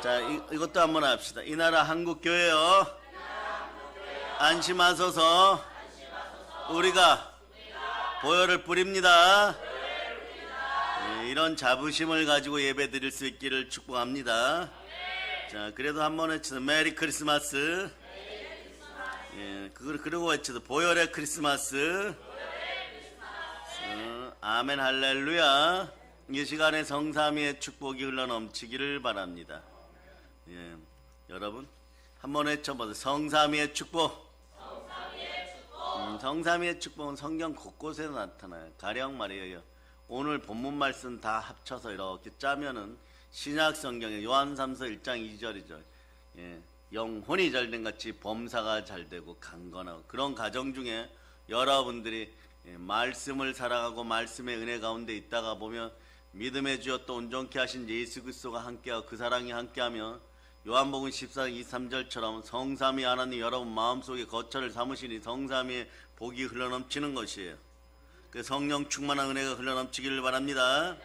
자, 이것도 한번 합시다. 이 나라 한국교회여 안심하소서. 우리가 보혈을 뿌립니다. 이런 자부심을 가지고 예배 드릴 수 있기를 축복합니다. 자, 그래도 한번 외치자. 메리 크리스마스. 그리고 외치자. 보혈의 크리스마스. 아멘 할렐루야. 이 시간에 성삼위의 축복이 흘러넘치기를 바랍니다. 여러분 한번 외쳐보세요. 성삼위의 축복. 성삼위의 축복은 성경 곳곳에 나타나요. 가령 말이에요. 오늘 본문 말씀 다 합쳐서 이렇게 짜면은 신약 성경에 요한삼서 1장 2절이죠. 영혼이 잘된 같이 범사가 잘되고 강건하고, 그런 가정 중에 여러분들이 말씀을 살아가고 말씀의 은혜 가운데 있다가 보면 믿음의 주였또 온전케 하신 예수 그리스도가 함께하고 그 사랑이 함께하면 요한복음 14장 23절처럼 성삼위 하나님 여러분 마음속에 거처를 삼으시니 성삼위의 복이 흘러넘치는 것이에요. 그 성령 충만한 은혜가 흘러넘치기를 바랍니다.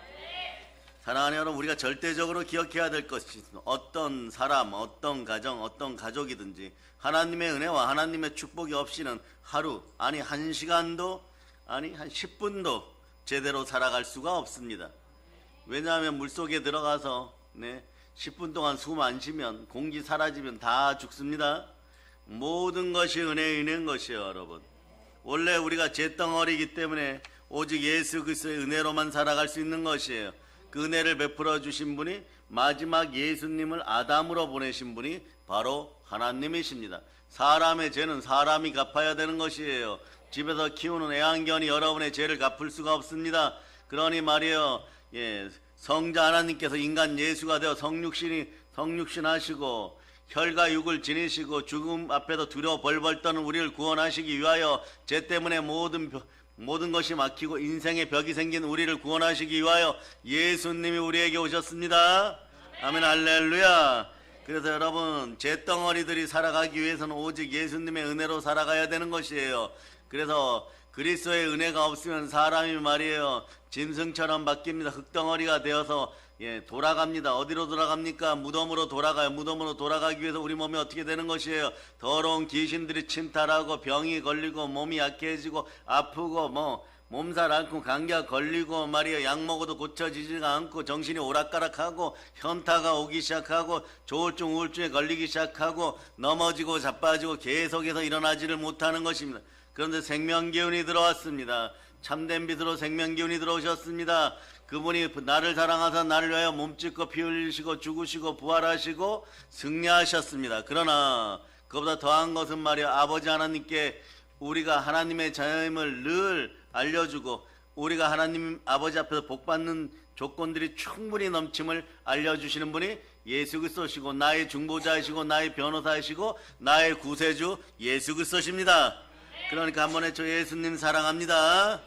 사랑하는 여러분, 우리가 절대적으로 기억해야 될 것이 있습니다. 어떤 사람, 어떤 가정, 어떤 가족이든지 하나님의 은혜와 하나님의 축복이 없이는 하루, 아니 한 시간도, 아니 한 10분도 제대로 살아갈 수가 없습니다. 왜냐하면 물속에 들어가서 10분 동안 숨 안 쉬면, 공기 사라지면 다 죽습니다. 모든 것이 은혜인 것이에요. 여러분, 원래 우리가 잿덩어리이기 때문에 오직 예수 그리스도의 은혜로만 살아갈 수 있는 것이에요. 그 은혜를 베풀어 주신 분이, 마지막 예수님을 아담으로 보내신 분이 바로 하나님이십니다. 사람의 죄는 사람이 갚아야 되는 것이에요. 집에서 키우는 애완견이 여러분의 죄를 갚을 수가 없습니다. 그러니 말이에요, 성자 하나님께서 인간 예수가 되어 성육신 하시고 혈과 육을 지니시고 죽음 앞에서 두려워 벌벌 떠는 우리를 구원하시기 위하여, 죄 때문에 모든 것이 막히고 인생의 벽이 생긴 우리를 구원하시기 위하여 예수님이 우리에게 오셨습니다. 아멘 할렐루야. 그래서 여러분, 잿덩어리들이 살아가기 위해서는 오직 예수님의 은혜로 살아가야 되는 것이에요. 그래서 그리스도의 은혜가 없으면 사람이 말이에요, 짐승처럼 바뀝니다. 흙덩어리가 되어서 돌아갑니다. 어디로 돌아갑니까? 무덤으로 돌아가요. 무덤으로 돌아가기 위해서 우리 몸이 어떻게 되는 것이에요? 더러운 귀신들이 침탈하고 병이 걸리고 몸이 약해지고 아프고 몸살 앓고 감기가 걸리고 말이에요, 약 먹어도 고쳐지지가 않고 정신이 오락가락하고 현타가 오기 시작하고 조울증 우울증에 걸리기 시작하고 넘어지고 자빠지고 계속해서 일어나지를 못하는 것입니다. 그런데 생명기운이 들어왔습니다. 참된 빛으로 생명기운이 들어오셨습니다. 그분이 나를 사랑하사 나를 위하여 몸짓고 피 흘리시고 죽으시고 부활하시고 승리하셨습니다. 그러나 그보다 더한 것은 말이야, 아버지 하나님께 우리가 하나님의 자녀임을 늘 알려주고 우리가 하나님 아버지 앞에서 복받는 조건들이 충분히 넘침을 알려주시는 분이 예수 그리스도시고 나의 중보자이시고 나의 변호사이시고 나의 구세주 예수 그리스도십니다. 그러니까 한 번에 저 예수님 사랑합니다.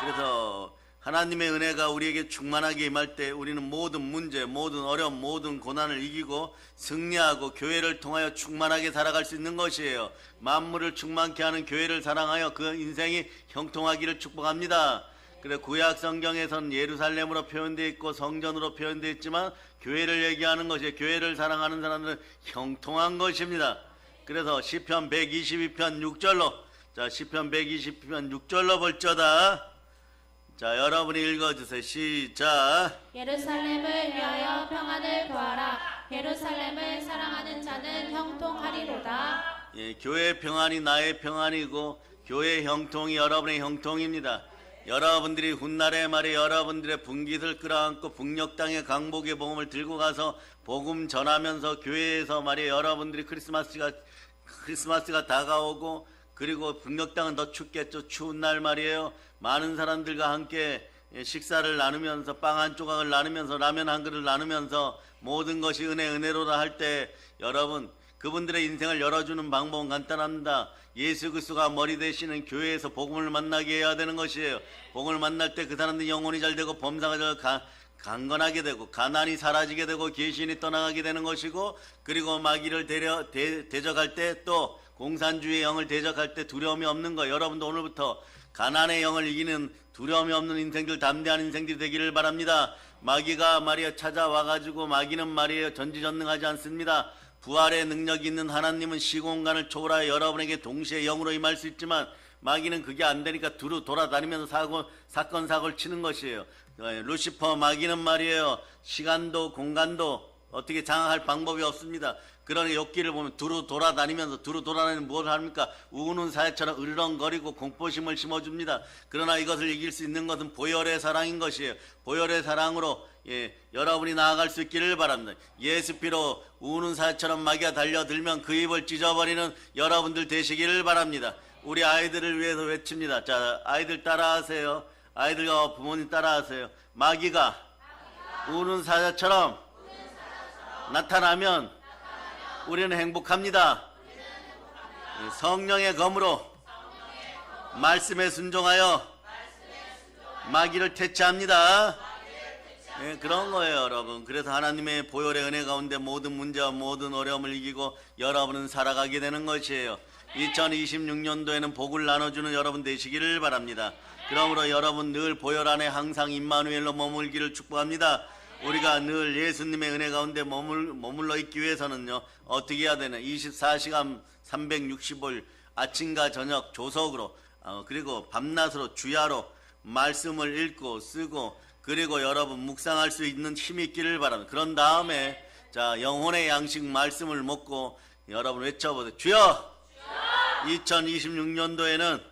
그래서 하나님의 은혜가 우리에게 충만하게 임할 때 우리는 모든 문제, 모든 어려움, 모든 고난을 이기고 승리하고 교회를 통하여 충만하게 살아갈 수 있는 것이에요. 만물을 충만케 하는 교회를 사랑하여 그 인생이 형통하기를 축복합니다. 그래, 구약 성경에서는 예루살렘으로 표현되어 있고 성전으로 표현되어 있지만 교회를 얘기하는 것이, 교회를 사랑하는 사람들은 형통한 것입니다. 그래서 시편 122편 6절로, 자, 시편 122편 6절로 볼저다. 자, 여러분이 읽어주세요. 시작. 예루살렘을 위하여 평안을 구하라. 예루살렘을 사랑하는 자는 형통하리로다. 교회의 평안이 나의 평안이고 교회의 형통이 여러분의 형통입니다. 여러분들이 훗날에 말에 여러분들의 분깃을 끌어안고 북녘 땅의 강복의 복음을 들고 가서 복음 전하면서 교회에서 말이에요, 여러분들이 크리스마스가 다가오고, 그리고 북녘 땅은 더 춥겠죠. 추운 날 말이에요, 많은 사람들과 함께 식사를 나누면서 빵 한 조각을 나누면서 라면 한 그릇을 나누면서 모든 것이 은혜로다 할 때, 여러분 그분들의 인생을 열어주는 방법은 간단합니다. 예수 그리스도가 머리 되시는 교회에서 복음을 만나게 해야 되는 것이에요. 복음을 만날 때 그 사람들이 영혼이 잘 되고 범사가 잘 강건하게 되고 가난이 사라지게 되고 귀신이 떠나가게 되는 것이고, 그리고 마귀를 대적할 때, 또 공산주의 영을 대적할 때 두려움이 없는 거. 여러분도 오늘부터 가난의 영을 이기는 두려움이 없는 인생들, 담대한 인생들이 되기를 바랍니다. 마귀가 말이에요 찾아와가지고, 마귀는 말이에요 전지전능하지 않습니다. 부활의 능력이 있는 하나님은 시공간을 초월하여 여러분에게 동시에 영으로 임할 수 있지만, 마귀는 그게 안 되니까 두루 돌아다니면서 사건 사고를 치는 것이에요. 루시퍼 마귀는 말이에요 시간도 공간도 어떻게 장악할 방법이 없습니다. 그러니 욥기를 보면 두루 돌아다니면 무엇을 합니까? 우는 사자처럼 으르렁거리고 공포심을 심어줍니다. 그러나 이것을 이길 수 있는 것은 보혈의 사랑인 것이에요. 보혈의 사랑으로 여러분이 나아갈 수 있기를 바랍니다. 예수 피로 우는 사자처럼 마귀가 달려들면 그 입을 찢어버리는 여러분들 되시기를 바랍니다. 우리 아이들을 위해서 외칩니다. 자, 아이들 따라하세요. 아이들과 부모님 따라하세요. 마귀가 우는 사자처럼 나타나면 우리는 행복합니다. 성령의 검으로 말씀에 순종하여 마귀를 퇴치합니다. 그런 거예요, 여러분. 그래서 하나님의 보혈의 은혜 가운데 모든 문제와 모든 어려움을 이기고 여러분은 살아가게 되는 것이에요. 2026년도에는 복을 나눠주는 여러분 되시기를 바랍니다. 그러므로 여러분 늘 보혈 안에 항상 임마누엘로 머물기를 축복합니다. 우리가 늘 예수님의 은혜 가운데 머물러 있기 위해서는요, 어떻게 해야 되나? 24시간 365일 아침과 저녁 조석으로 그리고 밤낮으로 주야로 말씀을 읽고 쓰고, 그리고 여러분 묵상할 수 있는 힘이 있기를 바랍니다. 그런 다음에 자, 영혼의 양식 말씀을 먹고 여러분 외쳐보세요. 주여! 2026년도에는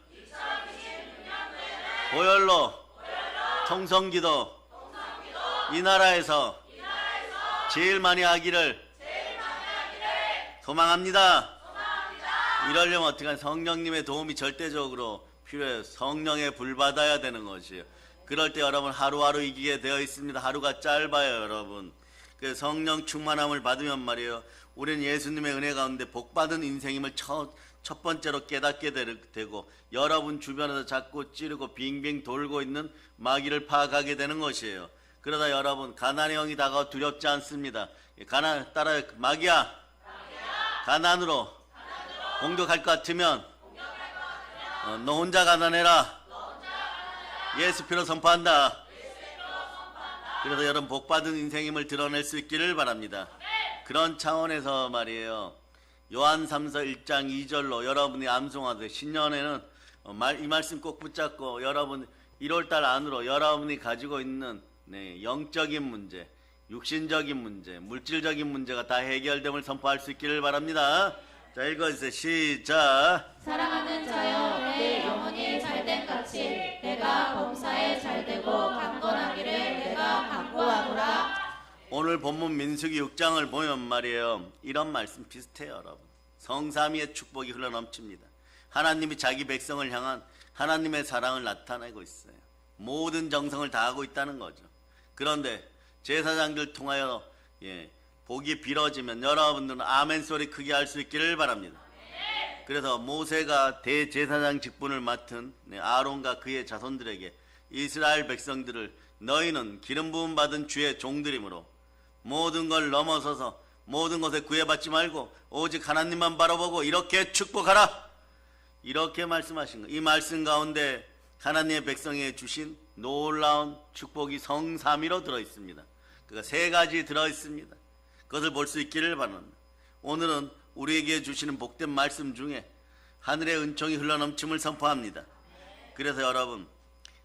보혈로 통성기도 이 나라에서 제일 많이 하기를 소망합니다. 이러려면 어떻게 하냐? 성령님의 도움이 절대적으로 필요해요. 성령의 불 받아야 되는 것이에요. 그럴 때 여러분 하루하루 이기게 되어 있습니다. 하루가 짧아요, 여러분. 그 성령 충만함을 받으면 말이에요, 우리는 예수님의 은혜 가운데 복받은 인생임을 첫 번째로 깨닫게 되고, 여러분 주변에서 자꾸 찌르고 빙빙 돌고 있는 마귀를 파악하게 되는 것이에요. 그러다 여러분 가난의 영이 다가와 두렵지 않습니다. 따라요. 마귀야, 가난으로 공격할 것 같으면 너 혼자 가난해라. 예수 피로 선포한다. 그래서 여러분 복받은 인생임을 드러낼 수 있기를 바랍니다. 그런 차원에서 말이에요, 요한 3서 1장 2절로 여러분이 암송하듯 신년에는 이 말씀 꼭 붙잡고, 여러분 1월달 안으로 여러분이 가지고 있는 영적인 문제, 육신적인 문제, 물질적인 문제가 다 해결됨을 선포할 수 있기를 바랍니다. 자, 읽어주세요. 시작. 사랑하는 자여, 내 영혼이 잘된 같이 내가 범사에 잘되고 강건하기를 내가 간구하노라. 오늘 본문 민수기 6장을 보면 말이에요, 이런 말씀 비슷해요, 여러분. 성삼위의 축복이 흘러넘칩니다. 하나님이 자기 백성을 향한 하나님의 사랑을 나타내고 있어요. 모든 정성을 다하고 있다는 거죠. 그런데 제사장들 통하여 복이 빌어지면 여러분들은 아멘 소리 크게 할 수 있기를 바랍니다. 그래서 모세가 대제사장 직분을 맡은 아론과 그의 자손들에게 이스라엘 백성들을 너희는 기름 부음 받은 주의 종들이므로 모든 걸 넘어서서 모든 것에 구애받지 말고 오직 하나님만 바라보고 이렇게 축복하라, 이렇게 말씀하신 거예요. 이 말씀 가운데 하나님의 백성에게 주신 놀라운 축복이 성삼위로 들어있습니다. 그러니까 세 가지 들어있습니다. 그것을 볼 수 있기를 바랍니다. 오늘은 우리에게 주시는 복된 말씀 중에 하늘의 은총이 흘러넘침을 선포합니다. 그래서 여러분,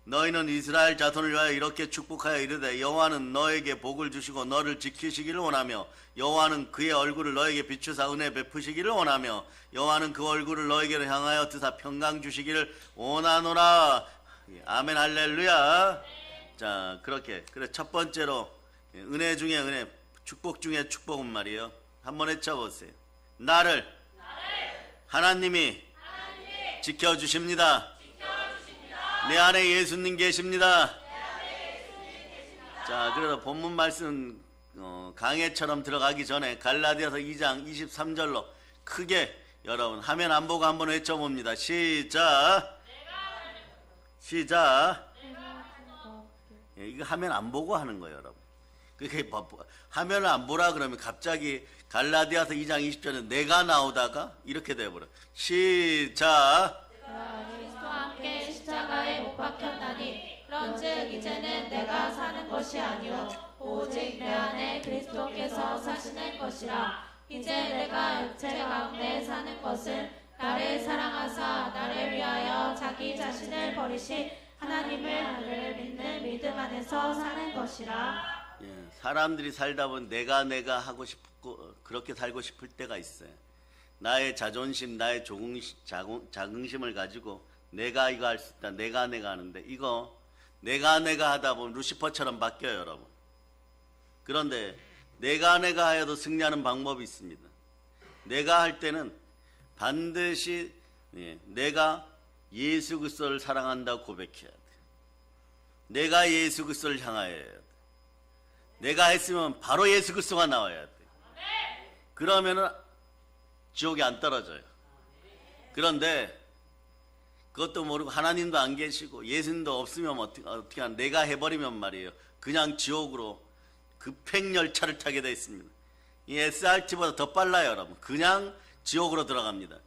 너희는 이스라엘 자손을 위하여 이렇게 축복하여 이르되 여호와는 너에게 복을 주시고 너를 지키시기를 원하며 여호와는 그의 얼굴을 너에게 비추사 은혜 베푸시기를 원하며 여호와는 그 얼굴을 너에게로 향하여 드사 평강 주시기를 원하노라. 아멘 할렐루야. 자, 그렇게 그래 첫 번째로 은혜 중에 은혜, 축복 중에 축복은 말이에요, 한번 외쳐보세요. 나를 하나님이 지켜주십니다. 내 안에 예수님 계십니다. 자, 그래서 본문 말씀 강해처럼 들어가기 전에 갈라디아서 2장 23절로 크게 여러분 화면 안 보고 한번 외쳐봅니다. 시작. 이거 화면 안 보고 하는 거예요, 여러분. 그게 화면을 안 보라 그러면 갑자기 갈라디아서 2장 20절에 내가 나오다가 이렇게 돼버려. 시작. 그리스도와 함께 십자가 박혔나니 그런즉 이제는 내가 사는 것이 아니요 오직 내 안에 그리스도께서 사시는 것이라. 이제 내가 육체 가운데 사는 것은 나를 사랑하사 나를 위하여 자기 자신을 버리신 하나님의 아들을 믿는 믿음 안에서 사는 것이라. 예, 사람들이 살다 보면 내가 하고 싶고 그렇게 살고 싶을 때가 있어요. 나의 자존심, 나의 자긍심을 가지고 내가 이거 할 수 있다, 내가 하는데 이거 내가 하다 보면 루시퍼처럼 바뀌어요, 여러분. 그런데 내가 하여도 승리하는 방법이 있습니다. 내가 할 때는 반드시 내가 예수 그리스도를 사랑한다고 고백해야 돼. 내가 예수 그리스도를 향하여야 돼. 내가 했으면 바로 예수 그리스도가 나와야 돼. 그러면은 지옥에 안 떨어져요. 그런데 그것도 모르고 하나님도 안 계시고 예수님도 없으면 어떻게 하나, 내가 해버리면 말이에요, 그냥 지옥으로 급행열차를 타게 되어 있습니다. 이 SRT보다 더 빨라요, 여러분. 그냥 지옥으로 들어갑니다.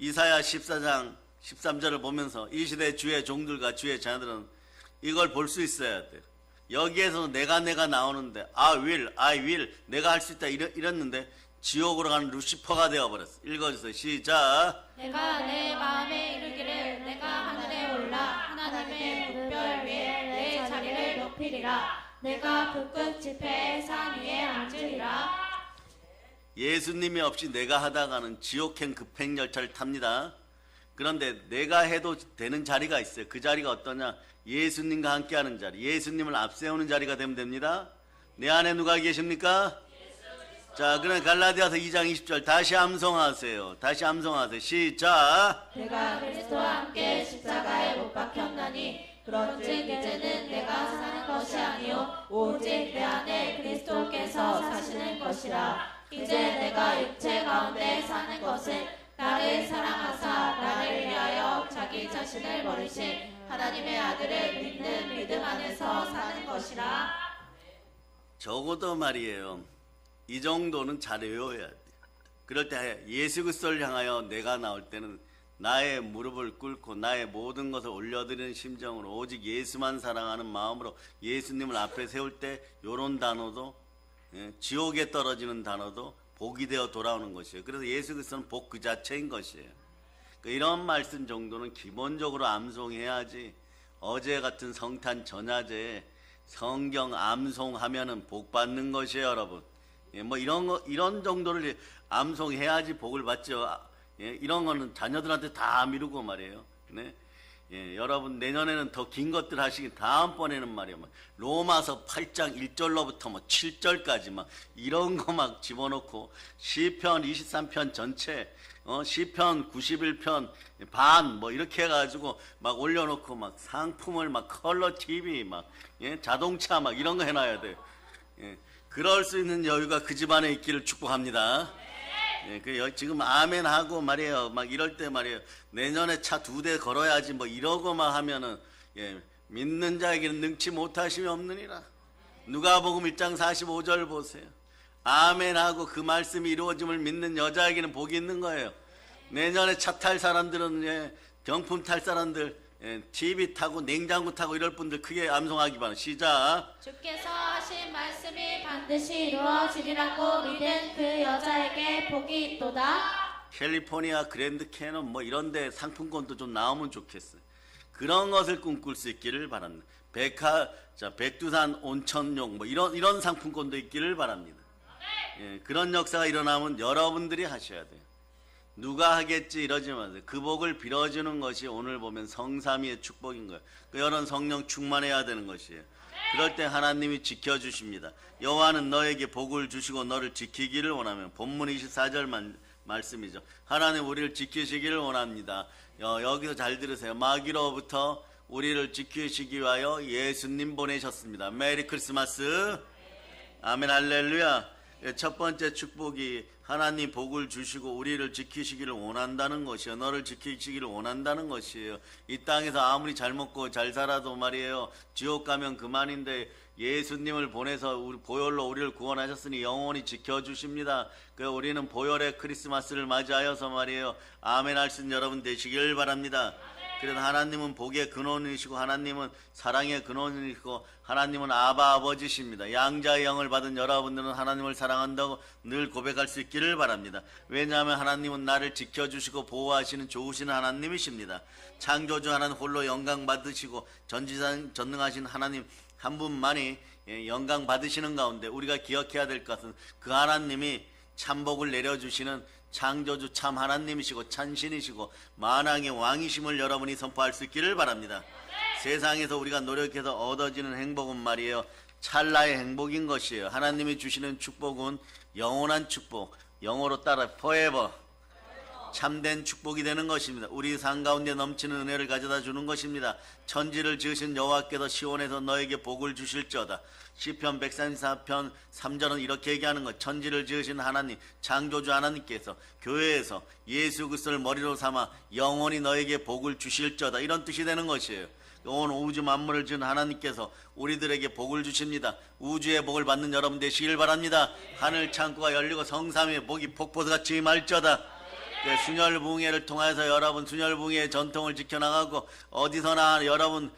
이사야 14장 13절을 보면서 이 시대 주의 종들과 주의 자녀들은 이걸 볼 수 있어야 돼요. 여기에서 내가 나오는데 I will 내가 할 수 있다 이랬는데 지옥으로 가는 루시퍼가 되어버렸어. 읽어주세요. 시작. 내가 내 마음에 이르기를 내가 하늘에 올라 하나님의 무별 위에 내 자리를 높이리라. 내가 북극 지폐의 산 위에 앉으리라. 예수님이 없이 내가 하다가는 지옥행 급행열차를 탑니다. 그런데 내가 해도 되는 자리가 있어요. 그 자리가 어떠냐? 예수님과 함께하는 자리, 예수님을 앞세우는 자리가 되면 됩니다. 내 안에 누가 계십니까? 자, 그럼 갈라디아서 2장 20절 다시 암송하세요. 시작. 내가 그리스도와 함께 십자가에 못 박혔나니 그런즉 이제는 내가 사는 것이 아니요 오직 내 안에 그리스도께서 사시는 것이라. 이제 내가 육체 가운데 사는 것은 나를 사랑하사 나를 위하여 자기 자신을 버리신 하나님의 아들을 믿는 믿음 안에서 사는 것이라. 적어도 말이에요, 이 정도는 잘 외워야 돼. 그럴 때 예수 그리스도를 향하여 내가 나올 때는 나의 무릎을 꿇고 나의 모든 것을 올려드리는 심정으로 오직 예수만 사랑하는 마음으로 예수님을 앞에 세울 때 요런 단어도 지옥에 떨어지는 단어도 복이 되어 돌아오는 것이에요. 그래서 예수 그리스도는 복 그 자체인 것이에요. 이런 말씀 정도는 기본적으로 암송해야지. 어제 같은 성탄 전야제에 성경 암송하면은 복 받는 것이에요, 여러분. 뭐 이런 정도를 암송해야지 복을 받죠. 이런 거는 자녀들한테 다 미루고 말이에요. 네? 여러분 내년에는 더 긴 것들 하시기, 다음번에는 말이에요, 로마서 8장 1절로부터 7절까지 막 이런 거 막 집어넣고 시편 23편 전체, 시편 91편 반 이렇게 해가지고 막 올려놓고 막 상품을 막 컬러 TV 막 자동차 막 이런 거 해놔야 돼요. 그럴 수 있는 여유가 그 집안에 있기를 축복합니다. 지금 아멘 하고 말이에요, 막 이럴 때 말이에요, 내년에 차 2대 걸어야지 이러고 막 하면은 믿는 자에게는 능치 못하심이 없느니라. 누가복음 1장 45절 보세요. 아멘 하고 그 말씀이 이루어짐을 믿는 여자에게는 복이 있는 거예요. 내년에 차 탈 사람들은 경품 탈 사람들, TV 타고 냉장고 타고 이럴 분들 크게 암송하기 바랍니다. 시작. 주께서 하신 말씀이 반드시 이루어지리라고 믿은 그 여자에게 복이 있도다. 캘리포니아 그랜드 캐논 이런데 상품권도 좀 나오면 좋겠어요. 그런 것을 꿈꿀 수 있기를 바랍니다. 백두산 온천용 이런 상품권도 있기를 바랍니다. 그런 역사가 일어나면 여러분들이 하셔야 돼요. 누가 하겠지 이러지 마세요. 그 복을 빌어주는 것이 오늘 보면 성삼위의 축복인 거예요. 여러분 성령 충만해야 되는 것이에요. 그럴 때 하나님이 지켜주십니다. 여호와는 너에게 복을 주시고 너를 지키기를 원하면, 본문 24절 말씀이죠. 하나님 우리를 지키시기를 원합니다. 여기서 잘 들으세요. 마귀로부터 우리를 지키시기 위하여 예수님 보내셨습니다. 메리 크리스마스. 아멘 할렐루야. 첫 번째 축복이 하나님 복을 주시고 우리를 지키시기를 원한다는 것이에요. 너를 지키시기를 원한다는 것이에요. 이 땅에서 아무리 잘 먹고 잘 살아도 말이에요, 지옥 가면 그만인데 예수님을 보내서 보혈로 우리를 구원하셨으니 영원히 지켜주십니다. 우리는 보혈의 크리스마스를 맞이하여서 말이에요, 아멘 할 수 있는 여러분 되시길 바랍니다. 그래서 하나님은 복의 근원이시고 하나님은 사랑의 근원이시고 하나님은 아바 아버지십니다. 양자의 영을 받은 여러분들은 하나님을 사랑한다고 늘 고백할 수 있기를 바랍니다. 왜냐하면 하나님은 나를 지켜주시고 보호하시는 좋으신 하나님이십니다. 창조주 하나님 홀로 영광 받으시고 전지전능하신 하나님 한 분만이 영광 받으시는 가운데 우리가 기억해야 될 것은 그 하나님이 참복을 내려주시는 창조주 참 하나님이시고 찬신이시고 만왕의 왕이심을 여러분이 선포할 수 있기를 바랍니다. 세상에서 우리가 노력해서 얻어지는 행복은 말이에요, 찰나의 행복인 것이에요. 하나님이 주시는 축복은 영원한 축복, 영어로 따라 forever, 참된 축복이 되는 것입니다. 우리 삶 가운데 넘치는 은혜를 가져다 주는 것입니다. 천지를 지으신 여호와께서 시온에서 너에게 복을 주실지어다. 시편 134편 3절은 이렇게 얘기하는 것. 천지를 지으신 하나님, 창조주 하나님께서 교회에서 예수 그리스도를 머리로 삼아 영원히 너에게 복을 주실지어다. 이런 뜻이 되는 것이에요. 온 우주 만물을 지은 하나님께서 우리들에게 복을 주십니다. 우주의 복을 받는 여러분 되시길 바랍니다. 하늘 창고가 열리고 성삼위의 복이 폭포같이 임할지어다. 순혈붕해를 통해서 여러분 순혈붕해의 전통을 지켜나가고 어디서나 여러분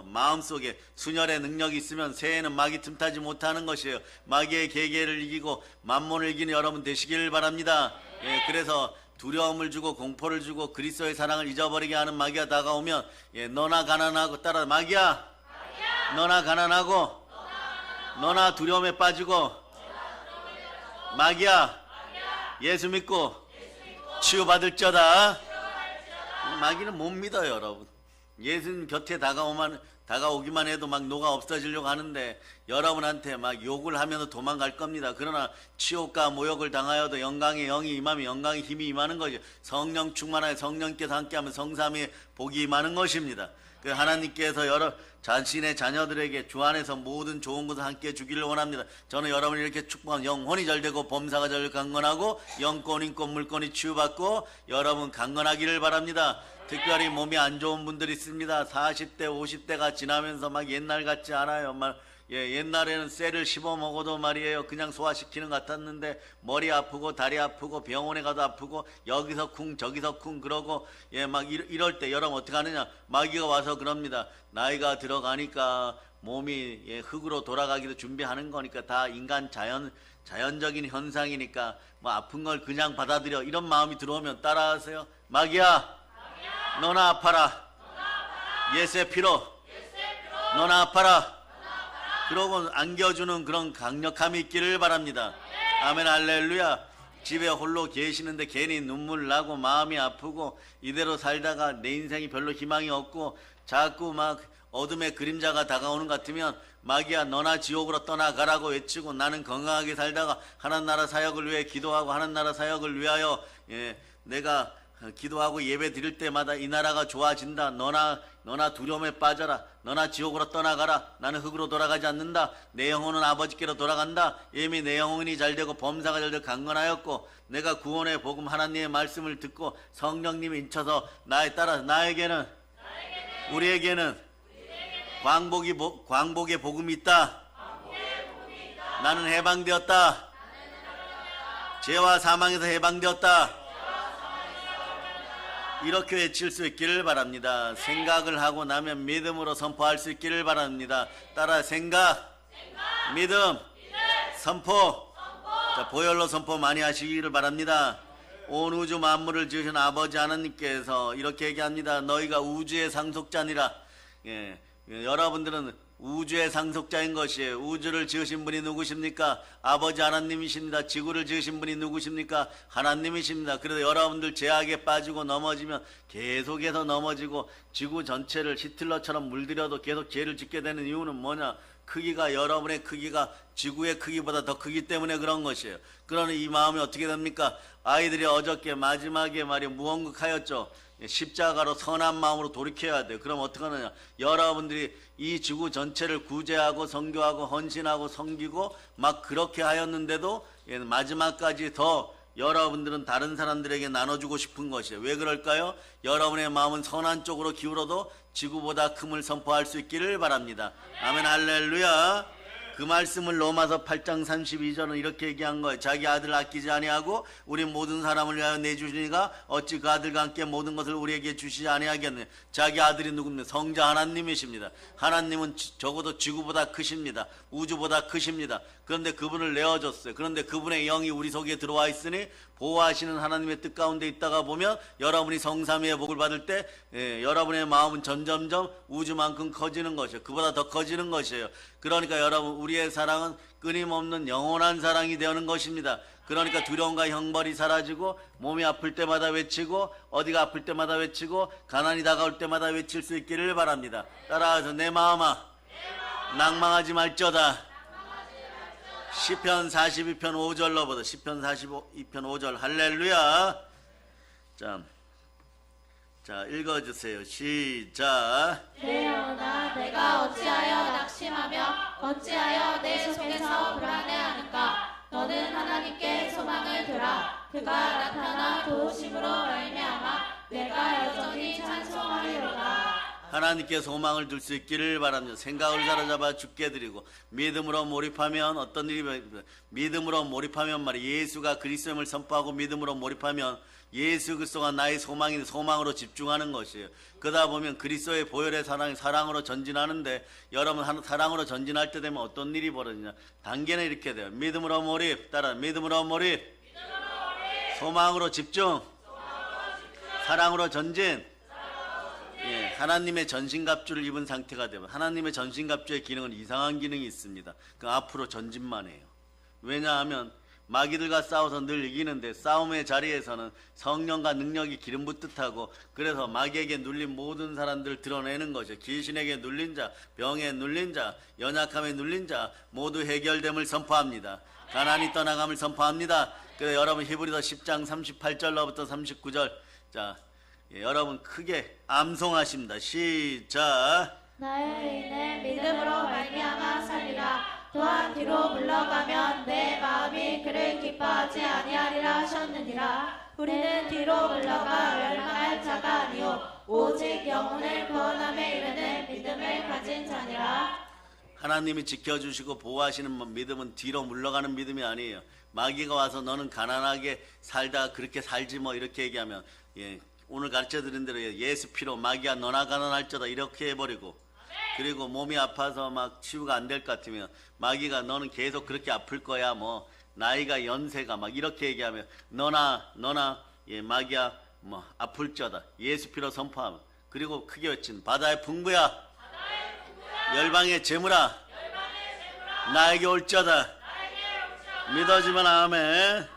마음속에 순혈의 능력이 있으면 새해에는 마귀 틈타지 못하는 것이에요. 마귀의 계계를 이기고 만몬을 이기는 여러분 되시길 바랍니다. 그래서 두려움을 주고 공포를 주고 그리스도의 사랑을 잊어버리게 하는 마귀가 다가오면 너나 가난하고 따라 마귀야, 너나 가난하고 너나 두려움에 빠지고 마귀야 예수 믿고 치유받을지어다. 마귀는 못 믿어요, 여러분. 예수님 곁에 다가오기만 해도 막 녹아 없어지려고 하는데 여러분한테 막 욕을 하면 도망갈 겁니다. 그러나 치욕과 모욕을 당하여도 영광의 영이 임하면 영광의 힘이 임하는 거죠. 성령 충만하여 성령께서 함께하면 성삼위의 복이 임하는 것입니다. 그 하나님께서 자신의 자녀들에게 주 안에서 모든 좋은 것을 함께 주기를 원합니다. 저는 여러분이 이렇게 축복한 영혼이 잘되고 범사가 잘 강건하고 영권 인권 물권이 치유받고 여러분 강건하기를 바랍니다. 특별히 몸이 안 좋은 분들이 있습니다. 40대 50대가 지나면서 막 옛날 같지 않아요. 옛날에는 쇠를 씹어 먹어도 말이에요 그냥 소화시키는 것 같았는데 머리 아프고 다리 아프고 병원에 가도 아프고 여기서 쿵 저기서 쿵 그러고 막 이럴 때 여러분 어떻게 하느냐, 마귀가 와서 그럽니다. 나이가 들어가니까 몸이 흙으로 돌아가기도 준비하는 거니까 다 인간 자연적인 현상이니까 뭐 아픈 걸 그냥 받아들여, 이런 마음이 들어오면 따라하세요. 마귀야 너나 아파라, 예수의 피로 너나 아파라. 그러고 안겨주는 그런 강력함이 있기를 바랍니다. 아멘 할렐루야. 집에 홀로 계시는데 괜히 눈물 나고 마음이 아프고 이대로 살다가 내 인생이 별로 희망이 없고 자꾸 막 어둠의 그림자가 다가오는 것 같으면 마귀야 너나 지옥으로 떠나가라고 외치고 나는 건강하게 살다가 하나님 나라 사역을 위해 기도하고 하나님 나라 사역을 위하여 내가 기도하고 예배 드릴 때마다 이 나라가 좋아진다. 너나 두려움에 빠져라. 너나 지옥으로 떠나가라. 나는 흙으로 돌아가지 않는다. 내 영혼은 아버지께로 돌아간다. 이미 내 영혼이 잘되고 범사가 잘되고 강건하였고 내가 구원의 복음 하나님의 말씀을 듣고 성령님이 인쳐서 나에 따라 나에게는 우리에게는 광복의 복음이 있다. 나는 해방되었다. 죄와 사망에서 해방되었다. 이렇게 외칠 수 있기를 바랍니다. 생각을 하고 나면 믿음으로 선포할 수 있기를 바랍니다. 따라 생각, 믿음, 선포. 자, 보혈로 선포 많이 하시기를 바랍니다. 온 우주 만물을 지으신 아버지 하나님께서 이렇게 얘기합니다. 너희가 우주의 상속자니라. 여러분들은 우주의 상속자인 것이에요. 우주를 지으신 분이 누구십니까? 아버지 하나님이십니다. 지구를 지으신 분이 누구십니까? 하나님이십니다. 그래서 여러분들 죄악에 빠지고 넘어지면 계속해서 넘어지고 지구 전체를 히틀러처럼 물들여도 계속 죄를 짓게 되는 이유는 뭐냐? 크기가 여러분의 크기가 지구의 크기보다 더 크기 때문에 그런 것이에요. 그러니 이 마음이 어떻게 됩니까? 아이들이 어저께 마지막에 말이야 무언극하였죠. 십자가로 선한 마음으로 돌이켜야 돼요. 그럼 어떻게 하느냐? 여러분들이 이 지구 전체를 구제하고 선교하고 헌신하고 섬기고 막 그렇게 하였는데도 마지막까지 더 여러분들은 다른 사람들에게 나눠주고 싶은 것이에요. 왜 그럴까요? 여러분의 마음은 선한 쪽으로 기울어도 지구보다 큼을 선포할 수 있기를 바랍니다. 아멘 할렐루야. 그 말씀을 로마서 8장 32절은 이렇게 얘기한 거예요. 자기 아들을 아끼지 아니하고 우리 모든 사람을 위하여 내주시니가 어찌 그 아들과 함께 모든 것을 우리에게 주시지 아니하겠느냐. 자기 아들이 누굽니까? 성자 하나님이십니다. 하나님은 적어도 지구보다 크십니다. 우주보다 크십니다. 그런데 그분을 내어줬어요. 그런데 그분의 영이 우리 속에 들어와 있으니 보호하시는 하나님의 뜻 가운데 있다가 보면 여러분이 성삼위의 복을 받을 때 여러분의 마음은 점점점 우주만큼 커지는 것이에요. 그보다 더 커지는 것이에요. 그러니까 여러분, 우리의 사랑은 끊임없는 영원한 사랑이 되는 것입니다. 그러니까 두려움과 형벌이 사라지고 몸이 아플 때마다 외치고 어디가 아플 때마다 외치고 가난이 다가올 때마다 외칠 수 있기를 바랍니다. 따라서 내 마음아 낭망하지 말저다. 시편 42편 5절로 보다. 시편 42편 5절 할렐루야. 자 읽어주세요. 시작. 내 영혼아 내가 어찌하여 낙심하며 어찌하여 내 속에서 불안해하는가. 너는 하나님께 소망을 두라. 그가 나타나 도우심으로 말미암아 내가 여전히 찬송하리로다. 하나님께 소망을 둘 수 있기를 바랍니다. 생각을 사로잡아 주께 드리고 믿음으로 몰입하면 어떤 일이 믿음으로 몰입하면 말이에요. 예수가 그리스도임을 선포하고 믿음으로 몰입하면 예수 그리스도가 나의 소망인 소망으로 집중하는 것이에요. 그러다 보면 그리스도의 보혈의 사랑으로 전진하는데 여러분 사랑으로 전진할 때 되면 어떤 일이 벌어지냐. 단계는 이렇게 돼요. 믿음으로 몰입. 따라 믿음으로 몰입. 소망으로 집중. 사랑으로 전진. 예, 하나님의 전신갑주를 입은 상태가 되면 하나님의 전신갑주의 기능은 이상한 기능이 있습니다. 그 앞으로 전진만 해요. 왜냐하면 마귀들과 싸워서 늘 이기는데 싸움의 자리에서는 성령과 능력이 기름 붓듯하고 그래서 마귀에게 눌린 모든 사람들을 드러내는 것이죠. 귀신에게 눌린 자, 병에 눌린 자, 연약함에 눌린 자 모두 해결됨을 선포합니다. 가난이 떠나감을 선포합니다. 그래서 여러분 히브리서 10장 38절로부터 39절 여러분 크게 암송하십니다. 시작. 나의 의인은 믿음으로 말미암아 살리라. 또한 뒤로 물러가면 내 마음이 그를 기뻐하지 아니하리라 하셨느니라. 우리는 뒤로 물러가 멸망할 자가 아니요 오직 영혼을 구원함에 이르는 믿음을 가진 자니라. 하나님이 지켜주시고 보호하시는 믿음은 뒤로 물러가는 믿음이 아니에요. 마귀가 와서 너는 가난하게 살다가 그렇게 살지 뭐 이렇게 얘기하면 오늘 가르쳐드린 대로 예수 피로 마귀야 너나 가난할지어다 이렇게 해버리고 그리고 몸이 아파서 막 치유가 안 될 것 같으면 마귀가 너는 계속 그렇게 아플 거야 뭐 나이가 연세가 막 이렇게 얘기하면 너나 마귀야 뭐 아플지어다 예수 피로 선포하면 그리고 크게 외치는 바다의 풍부야 열방의 재물아 나에게 올지어다 믿어지면 아멘.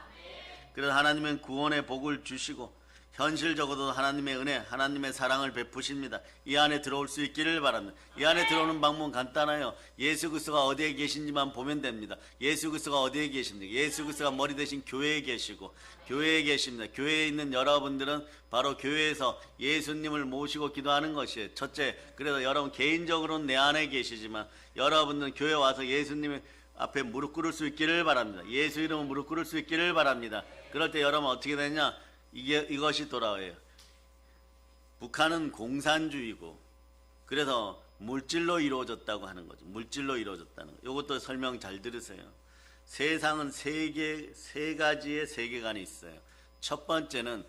그래서 하나님은 구원의 복을 주시고 현실적으로도 하나님의 은혜, 하나님의 사랑을 베푸십니다. 이 안에 들어올 수 있기를 바랍니다. 이 안에 들어오는 방법은 간단해요. 예수 그리스도가 어디에 계신지만 보면 됩니다. 예수 그리스도가 어디에 계십니까? 예수 그리스도가 머리 대신 교회에 계시고 교회에 계십니다. 교회에 있는 여러분들은 바로 교회에서 예수님을 모시고 기도하는 것이에요. 첫째, 그래서 여러분 개인적으로는 내 안에 계시지만 여러분은 교회 와서 예수님의 앞에 무릎 꿇을 수 있기를 바랍니다. 예수 이름으로 무릎 꿇을 수 있기를 바랍니다. 그럴 때 여러분 어떻게 되냐? 이것이 돌아와요. 북한은 공산주의고 그래서 물질로 이루어졌다고 하는 거죠. 물질로 이루어졌다는 거. 이것도 설명 잘 들으세요. 세상은 세 가지의 세계관이 있어요. 첫 번째는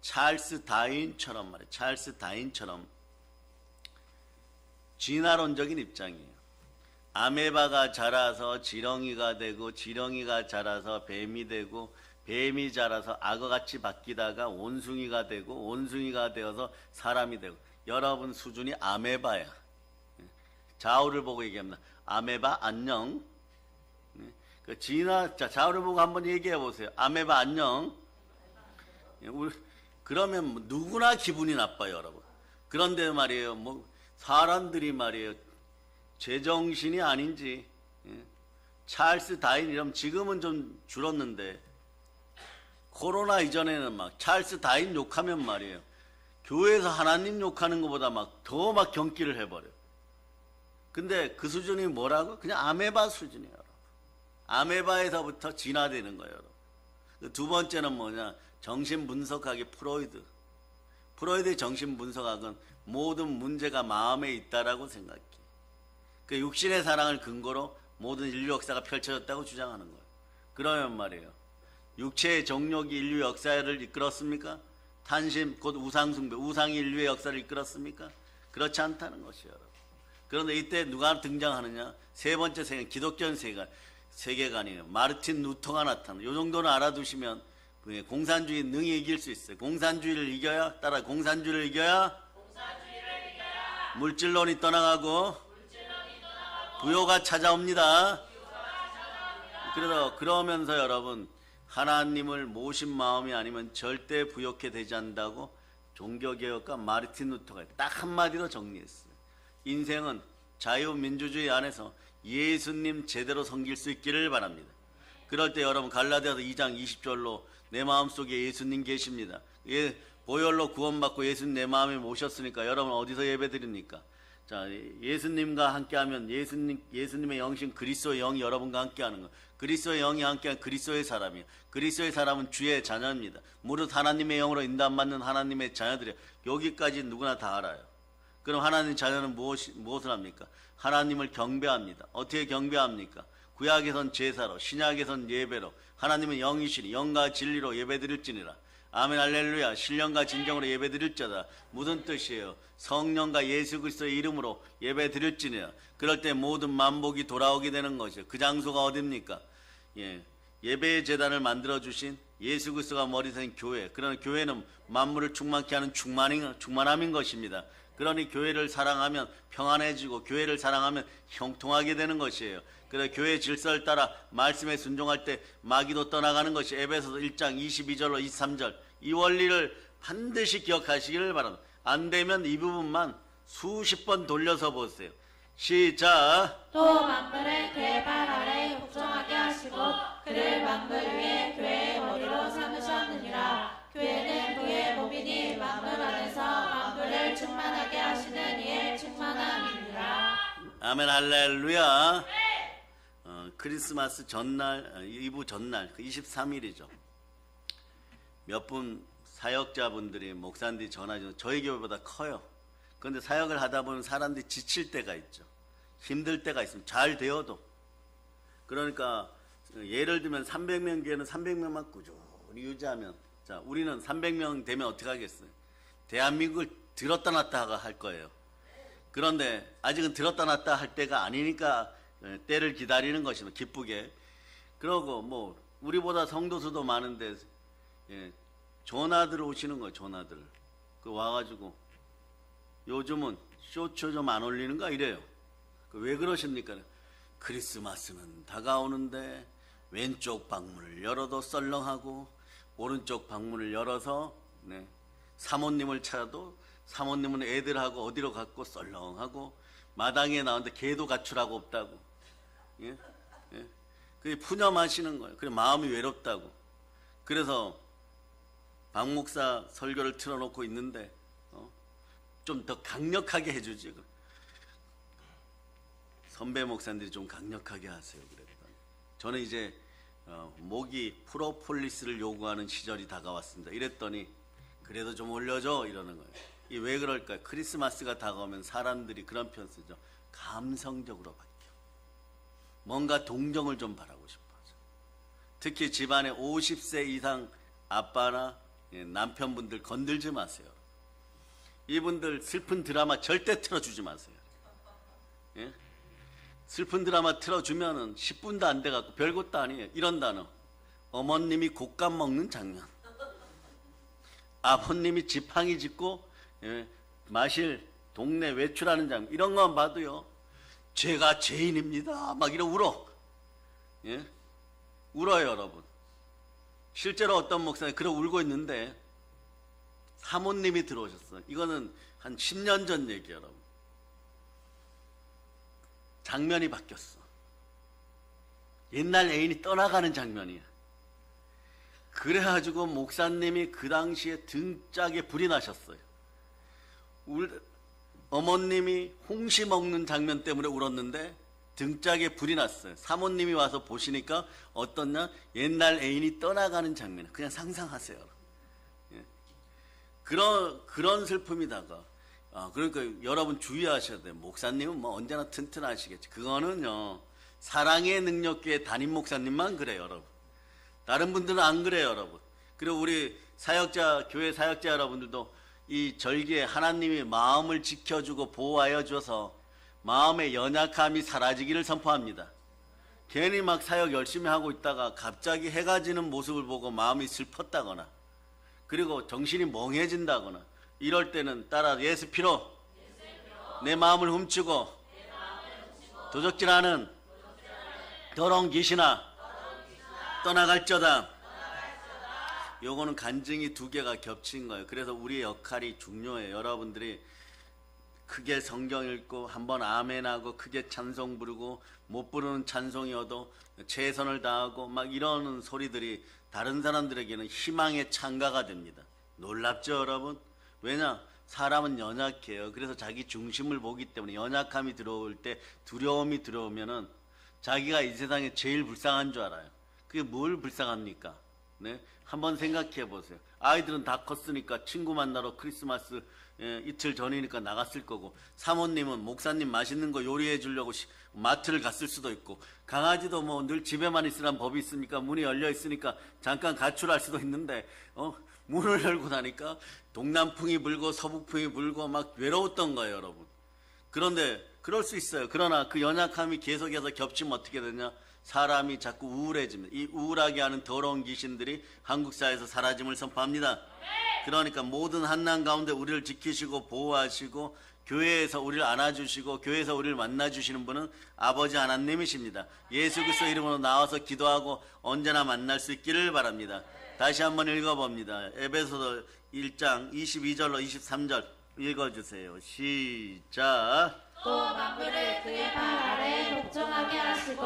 찰스 다윈처럼 말이에요. 찰스 다윈처럼 진화론적인 입장이에요. 아메바가 자라서 지렁이가 되고 지렁이가 자라서 뱀이 되고 뱀이 자라서 악어같이 바뀌다가 원숭이가 되고 원숭이가 되어서 사람이 되고 여러분 수준이 아메바야. 좌우를 보고 얘기합니다. 아메바 안녕. 좌우를 보고 한번 얘기해 보세요. 아메바 안녕. 그러면 누구나 기분이 나빠요, 여러분. 그런데 말이에요, 사람들이 말이에요, 제정신이 아닌지. 찰스 다윈 이러면 지금은 좀 줄었는데 코로나 이전에는 막 찰스 다윈 욕하면 말이에요, 교회에서 하나님 욕하는 것보다 더 경기를 해버려. 근데 그 수준이 뭐라고? 그냥 아메바 수준이에요, 여러분. 아메바에서부터 진화되는 거예요, 여러분. 두 번째는 뭐냐? 정신분석학의 프로이드. 프로이드의 정신분석학은 모든 문제가 마음에 있다라고 생각해. 그 육신의 사랑을 근거로 모든 인류 역사가 펼쳐졌다고 주장하는 거예요. 그러면 말이에요, 육체의 정욕이 인류 역사를 이끌었습니까? 탄심 곧 우상숭배, 우상이 인류의 역사를 이끌었습니까? 그렇지 않다는 것이에요, 여러분. 그런데 이때 누가 등장하느냐? 세 번째 세계관, 기독교 세계관이에요. 마르틴 루터가 나타나요. 이 정도는 알아두시면 공산주의 능히 이길 수 있어요. 공산주의를 이겨야, 따라 공산주의를 이겨야 물질론이 떠나가고 부요가 찾아옵니다. 그러면서 여러분, 하나님을 모신 마음이 아니면 절대 부욕해 되지 않는다고 종교개혁가 마르틴 루터가 딱 한마디로 정리했어요. 인생은 자유민주주의 안에서 예수님 제대로 섬길 수 있기를 바랍니다. 그럴 때 여러분, 갈라디아서 2장 20절로 내 마음속에 예수님 계십니다. 보혈로 구원받고 예수님 내 마음에 모셨으니까 여러분 어디서 예배드립니까? 자, 예수님과 함께하면 예수님의 영신 그리스도의 영이 여러분과 함께하는 거. 그리스도의 영이 함께한 그리스도의 사람이에요. 그리스도의 사람은 주의 자녀입니다. 무릇 하나님의 영으로 인도받는 하나님의 자녀들이에요. 여기까지 누구나 다 알아요. 그럼 하나님 자녀는 무엇을 합니까? 하나님을 경배합니다. 어떻게 경배합니까? 구약에선 제사로, 신약에선 예배로, 하나님은 영이시니 영과 진리로 예배드릴지니라. 아멘 할렐루야. 신령과 진정으로 예배드릴자다. 무슨 뜻이에요? 성령과 예수 그리스도의 이름으로 예배드릴지니라. 그럴 때 모든 만복이 돌아오게 되는 것이에요. 그 장소가 어딥니까? 예배의 제단을 만들어주신 예수 그리스도가 머리된 교회. 그러나 교회는 만물을 충만케 하는 충만함인 것입니다. 그러니 교회를 사랑하면 평안해지고 교회를 사랑하면 형통하게 되는 것이에요. 그래서 교회 질서를 따라 말씀에 순종할 때 마귀도 떠나가는 것이 에베소서 1장 22절로 23절, 이 원리를 반드시 기억하시기를 바랍니다. 안 되면 이 부분만 수십 번 돌려서 보세요. 시작. 또 만물을 그의 발 아래 복종하게 하시고 그를 만물 위에 교회의 머리로 삼으셨느니라. 교회는 그의 몸이니 만물 안에서 만물을 충만하게 하시는 이의 충만함이니라. 아멘 할렐루야. 크리스마스 전날, 이브 전날 23일이죠. 몇 분 사역자분들이 목사님들이 전화해서 저희 교회보다 커요. 그런데 사역을 하다 보면 사람들이 지칠 때가 있죠. 힘들 때가 있으면 잘 되어도. 그러니까 예를 들면 300명 교회는 300명만 꾸준히 유지하면, 자, 우리는 300명 되면 어떻게 하겠어요? 대한민국을 들었다 놨다 할 거예요. 그런데 아직은 들었다 놨다 할 때가 아니니까 때를 기다리는 것이면 기쁘게. 그러고 뭐 우리보다 성도수도 많은데 전화들 오시는 거예요. 전화들 그 와가지고 요즘은 쇼츠 좀 안 올리는가 이래요. 왜 그러십니까? 크리스마스는 다가오는데 왼쪽 방문을 열어도 썰렁하고 오른쪽 방문을 열어서 사모님을 찾아도 사모님은 애들하고 어디로 갔고 썰렁하고 마당에 나오는데 개도 가출하고 없다고. 그게 푸념하시는 거예요. 그래 마음이 외롭다고. 그래서 박 목사 설교를 틀어놓고 있는데 좀 더 강력하게 해주지. 선배 목사님들이 좀 강력하게 하세요. 그랬더니 저는 이제 목이 프로폴리스를 요구하는 시절이 다가왔습니다. 이랬더니 그래도 좀 올려줘 이러는 거예요. 이게 왜 그럴까요? 크리스마스가 다가오면 사람들이 그런 표현 쓰죠. 감성적으로 바뀌어. 뭔가 동정을 좀 바라고 싶어져. 특히 집안에 50세 이상 아빠나 남편분들 건들지 마세요. 이분들 슬픈 드라마 절대 틀어주지 마세요. 슬픈 드라마 틀어주면은 10분도 안 돼갖고 별것도 아니에요. 이런 단어. 어머님이 곶감 먹는 장면, 아버님이 지팡이 짚고 마실 동네 외출하는 장면, 이런 것만 봐도요, 제가 죄인입니다 막 이러 울어. 울어요 여러분. 실제로 어떤 목사님이 그러 울고 있는데 사모님이 들어오셨어요. 이거는 한 10년 전 얘기예요 여러분. 장면이 바뀌었어. 옛날 애인이 떠나가는 장면이야. 그래가지고 목사님이 그 당시에 등짝에 불이 나셨어요. 어머님이 홍시 먹는 장면 때문에 울었는데 등짝에 불이 났어요. 사모님이 와서 보시니까 어떻냐? 옛날 애인이 떠나가는 장면. 그냥 상상하세요. 그런 슬픔이다가 그러니까 여러분 주의하셔야 돼요. 목사님은 뭐 언제나 튼튼하시겠지. 그거는요, 사랑의 능력교회 담임 목사님만 그래요, 여러분. 다른 분들은 안 그래요, 여러분. 그리고 우리 사역자, 교회 사역자 여러분들도 이 절기에 하나님이 마음을 지켜주고 보호하여 줘서 마음의 연약함이 사라지기를 선포합니다. 괜히 막 사역 열심히 하고 있다가 갑자기 해가 지는 모습을 보고 마음이 슬펐다거나, 그리고 정신이 멍해진다거나, 이럴 때는 따라 예수 피로 내 마음을 훔치고 도적질하는 더러운 귀신아 떠나갈저다. 요거는 간증이 두 개가 겹친 거예요. 그래서 우리의 역할이 중요해요. 여러분들이 크게 성경 읽고 한번 아멘하고 크게 찬송 부르고 못 부르는 찬송이어도 최선을 다하고 막 이러는 소리들이 다른 사람들에게는 희망의 창가가 됩니다. 놀랍죠, 여러분? 왜냐? 사람은 연약해요. 그래서 자기 중심을 보기 때문에 연약함이 들어올 때, 두려움이 들어오면은 자기가 이 세상에 제일 불쌍한 줄 알아요. 그게 뭘 불쌍합니까? 네? 한번 생각해 보세요. 아이들은 다 컸으니까 친구 만나러 크리스마스 이틀 전이니까 나갔을 거고, 사모님은 목사님 맛있는 거 요리해 주려고 마트를 갔을 수도 있고, 강아지도 뭐 늘 집에만 있으란 법이 있으니까 문이 열려 있으니까 잠깐 가출할 수도 있는데 문을 열고 나니까 동남풍이 불고 서북풍이 불고 막 외로웠던 거예요, 여러분. 그런데 그럴 수 있어요. 그러나 그 연약함이 계속해서 겹치면 어떻게 되냐? 사람이 자꾸 우울해집니다. 이 우울하게 하는 더러운 귀신들이 한국 사회에서 사라짐을 선포합니다. 그러니까 모든 한난 가운데 우리를 지키시고 보호하시고 교회에서 우리를 안아주시고 교회에서 우리를 만나주시는 분은 아버지 하나님이십니다. 예수 그리스도 이름으로 나와서 기도하고 언제나 만날 수 있기를 바랍니다. 다시 한번 읽어봅니다. 에베소서 1장 22절로 23절 읽어주세요. 시작. 또 만물을 그의 발 아래에 복종하게 하시고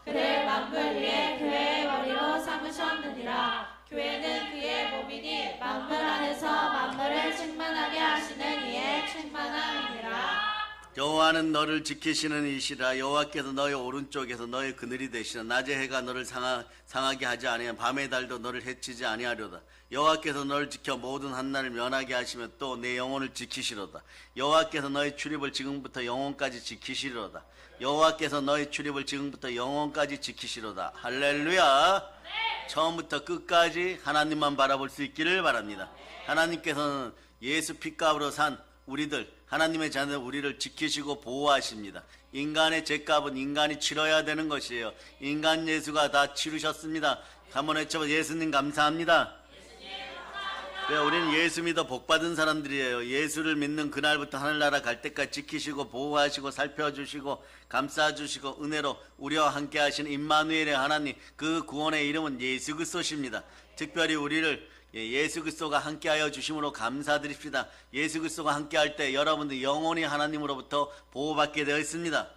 그를 만물 위에 그의 머리로 삼으셨느니라. 교회는 그의 몸이니 만물 안에서 만물을 충만하게 하시는 이의 충만함이니라. 여호와는 너를 지키시는 이시라. 여호와께서 너의 오른쪽에서 너의 그늘이 되시라. 낮의 해가 너를 상하게 하지 아니하며 밤의 달도 너를 해치지 아니하려다. 여호와께서 너를 지켜 모든 한날을 면하게 하시며 또 내 영혼을 지키시로다. 여호와께서 너의 출입을 지금부터 영혼까지 지키시리로다. 여호와께서 너의 출입을 지금부터 영혼까지 지키시로다. 할렐루야. 처음부터 끝까지 하나님만 바라볼 수 있기를 바랍니다. 하나님께서는 예수 피값으로 산 우리들, 하나님의 자녀 우리를 지키시고 보호하십니다. 인간의 죄값은 인간이 치러야 되는 것이에요. 인간 예수가 다 치르셨습니다. 한번 외쳐봐. 예수님 감사합니다. 우리는 예수 믿어 복받은 사람들이에요. 예수를 믿는 그날부터 하늘나라 갈 때까지 지키시고 보호하시고 살펴주시고 감싸주시고 은혜로 우리와 함께 하시는 임마누엘의 하나님, 그 구원의 이름은 예수 그리스도십니다. 특별히 우리를 예수 그리스도가 함께하여 주심으로 감사드립시다. 예수 그리스도가 함께할 때 여러분들 영원히 하나님으로부터 보호받게 되어 있습니다.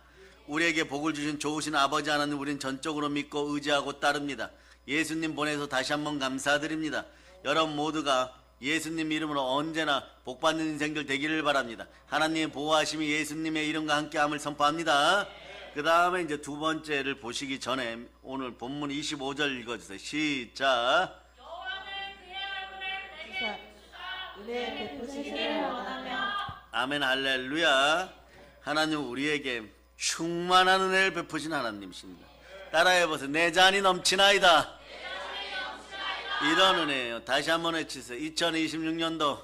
우리에게 복을 주신 좋으신 아버지 하나님, 우리는 전적으로 믿고 의지하고 따릅니다. 예수님 보내서 다시 한번 감사드립니다. 여러분 모두가 예수님 이름으로 언제나 복받는 인생들 되기를 바랍니다. 하나님의 보호하심이 예수님의 이름과 함께함을 선포합니다. 그 다음에 이제 두 번째를 보시기 전에 오늘 본문 25절 읽어주세요. 시작. 은혜 베푸시기를 원하며. 아멘. 할렐루야. 하나님 우리에게 충만한 은혜를 베푸신 하나님이십니다. 따라해보세요. 내 잔이 넘치나이다. 이런 은혜예요. 다시 한번 외치세요. 2026년도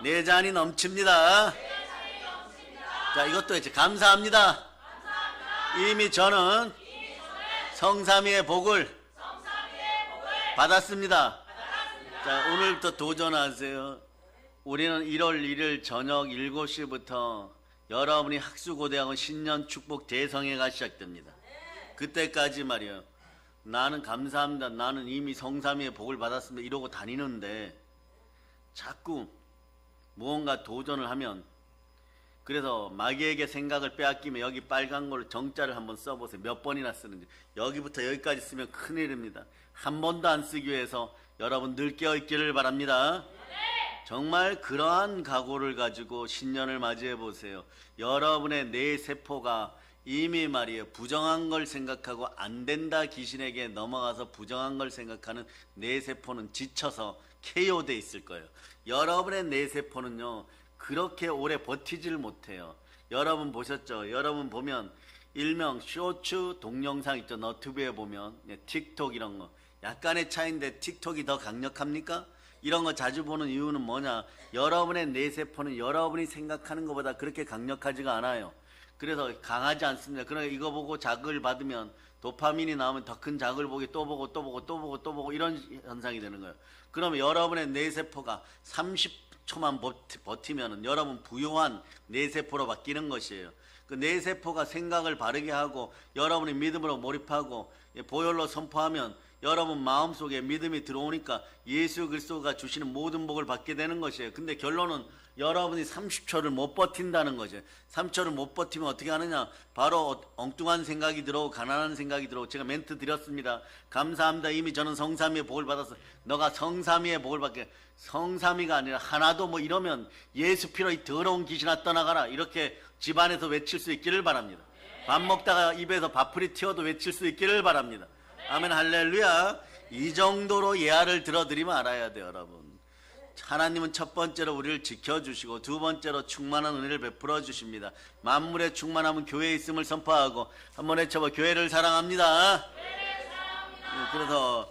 내 잔이 넘칩니다. 자, 이것도 이제 감사합니다. 이미 저는 성삼위의 복을 받았습니다. 자, 오늘부터 도전하세요. 우리는 1월 1일 저녁 7시부터 여러분이 학수고대학원 신년 축복 대성회가 시작됩니다. 그때까지 말이에요. 나는 감사합니다. 나는 이미 성삼위의 복을 받았습니다. 이러고 다니는데 자꾸 무언가 도전을 하면, 그래서 마귀에게 생각을 빼앗기면 여기 빨간 걸로 정자를 한번 써보세요. 몇 번이나 쓰는지. 여기부터 여기까지 쓰면 큰일입니다. 한 번도 안 쓰기 위해서 여러분 늘 깨어있기를 바랍니다. 정말 그러한 각오를 가지고 신년을 맞이해 보세요. 여러분의 뇌 세포가 이미 말이에요. 부정한 걸 생각하고 안 된다 귀신에게 넘어가서 부정한 걸 생각하는 뇌 세포는 지쳐서 KO돼 있을 거예요. 여러분의 뇌세포는요 그렇게 오래 버티질 못해요. 여러분 보셨죠? 여러분 보면 일명 쇼츠 동영상 있죠. 너튜브에 보면 틱톡 이런 거 약간의 차이인데 틱톡이 더 강력합니까? 이런 거 자주 보는 이유는 뭐냐? 여러분의 뇌세포는 여러분이 생각하는 것보다 그렇게 강력하지가 않아요. 그래서 강하지 않습니다. 그러니까 이거 보고 자극을 받으면 도파민이 나오면 더 큰 자극을 보기 또 보고 또 보고 또 보고 또 보고 이런 현상이 되는 거예요. 그러면 여러분의 뇌세포가 30초만 버티면 여러분 부유한 뇌세포로 바뀌는 것이에요. 그 뇌세포가 생각을 바르게 하고 여러분이 믿음으로 몰입하고 보혈로 선포하면 여러분 마음속에 믿음이 들어오니까 예수 그리스도가 주시는 모든 복을 받게 되는 것이에요. 근데 결론은 여러분이 30초를 못 버틴다는 거죠. 30초를 못 버티면 어떻게 하느냐? 바로 엉뚱한 생각이 들어오고 가난한 생각이 들어오고 제가 멘트 드렸습니다. 감사합니다. 이미 저는 성삼위의 복을 받았어. 너가 성삼위의 복을 받게. 성삼위가 아니라 하나도 뭐 이러면 예수 피로 이 더러운 귀신아 떠나가라. 이렇게 집안에서 외칠 수 있기를 바랍니다. 밥 먹다가 입에서 밥풀이 튀어도 외칠 수 있기를 바랍니다. 아멘 할렐루야. 이 정도로 예화를 들어드리면 알아야 돼요 여러분. 하나님은 첫 번째로 우리를 지켜주시고 두 번째로 충만한 은혜를 베풀어 주십니다. 만물의 충만함은 교회에 있음을 선포하고 한번 외쳐봐. 교회를 사랑합니다. 그래서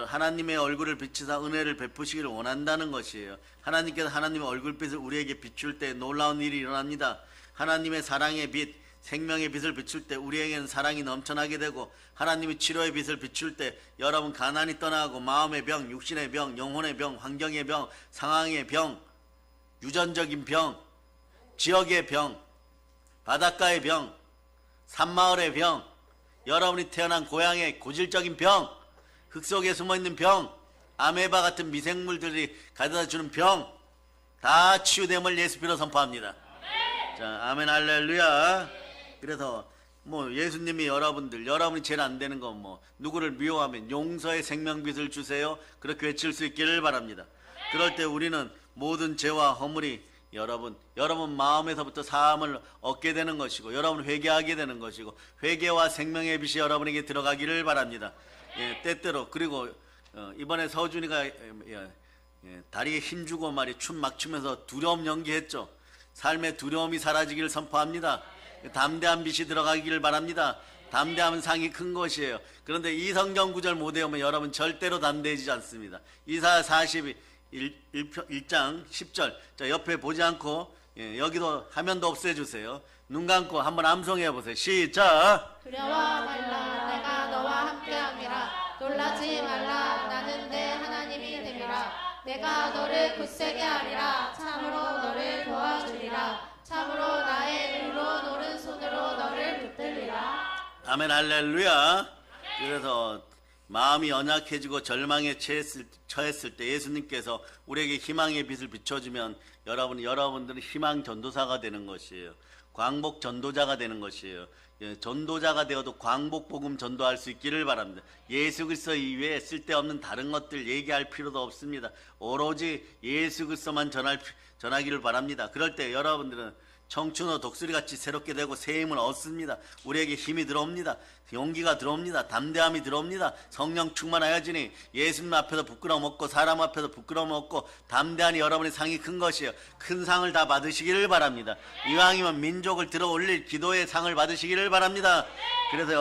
하나님의 얼굴을 비추사 은혜를 베푸시기를 원한다는 것이에요. 하나님께서 하나님의 얼굴빛을 우리에게 비출 때 놀라운 일이 일어납니다. 하나님의 사랑의 빛, 생명의 빛을 비출 때 우리에게는 사랑이 넘쳐나게 되고 하나님이 치료의 빛을 비출 때 여러분 가난이 떠나고 마음의 병, 육신의 병, 영혼의 병, 환경의 병, 상황의 병, 유전적인 병, 지역의 병, 바닷가의 병, 산마을의 병, 여러분이 태어난 고향의 고질적인 병, 흙 속에 숨어있는 병, 아메바 같은 미생물들이 가져다주는 병 다 치유됨을 예수피로 선포합니다. 자, 아멘 할렐루야. 그래서 뭐 예수님이 여러분이 제일 안 되는 건 뭐 누구를 미워하면 용서의 생명빛을 주세요. 그렇게 외칠 수 있기를 바랍니다. 그럴 때 우리는 모든 죄와 허물이 여러분 마음에서부터 사함을 얻게 되는 것이고 여러분 회개하게 되는 것이고 회개와 생명의 빛이 여러분에게 들어가기를 바랍니다. 때때로 그리고 이번에 서준이가 다리에 힘주고 춤 막 추면서 두려움 연기했죠. 삶의 두려움이 사라지기를 선포합니다. 담대한 빛이 들어가기를 바랍니다. 담대함은 상이 큰 것이에요. 그런데 이 성경 구절 못 외우면 여러분 절대로 담대해지지 않습니다. 이사야 41장 10절. 자, 옆에 보지 않고 여기도 화면도 없애주세요. 눈 감고 한번 암송해 보세요. 시작. 두려워 말라 내가 너와 함께함이라. 놀라지 말라 나는 내 하나님이 됨이라. 내가 너를 굳세게 하리라. 참으로 너를 도와주리라. 참으로 나의 의로 오른손으로 너를 붙들리라. 아멘 할렐루야. 그래서 마음이 연약해지고 절망에 처했을 때 예수님께서 우리에게 희망의 빛을 비춰주면 여러분들은 희망 전도사가 되는 것이에요. 광복 전도자가 되는 것이에요. 전도자가 되어도 광복 복음 전도할 수 있기를 바랍니다. 예수 그리스도 이외에 쓸데없는 다른 것들 얘기할 필요도 없습니다. 오로지 예수 그리스도만 전하기를 바랍니다. 그럴 때 여러분들은 청춘호 독수리같이 새롭게 되고 새 힘을 얻습니다. 우리에게 힘이 들어옵니다. 용기가 들어옵니다. 담대함이 들어옵니다. 성령 충만하여지니 예수님 앞에서 부끄러움 없고 사람 앞에서 부끄러움 없고 담대하니 여러분의 상이 큰 것이에요. 큰 상을 다 받으시기를 바랍니다. 이왕이면 민족을 들어 올릴 기도의 상을 받으시기를 바랍니다. 그래서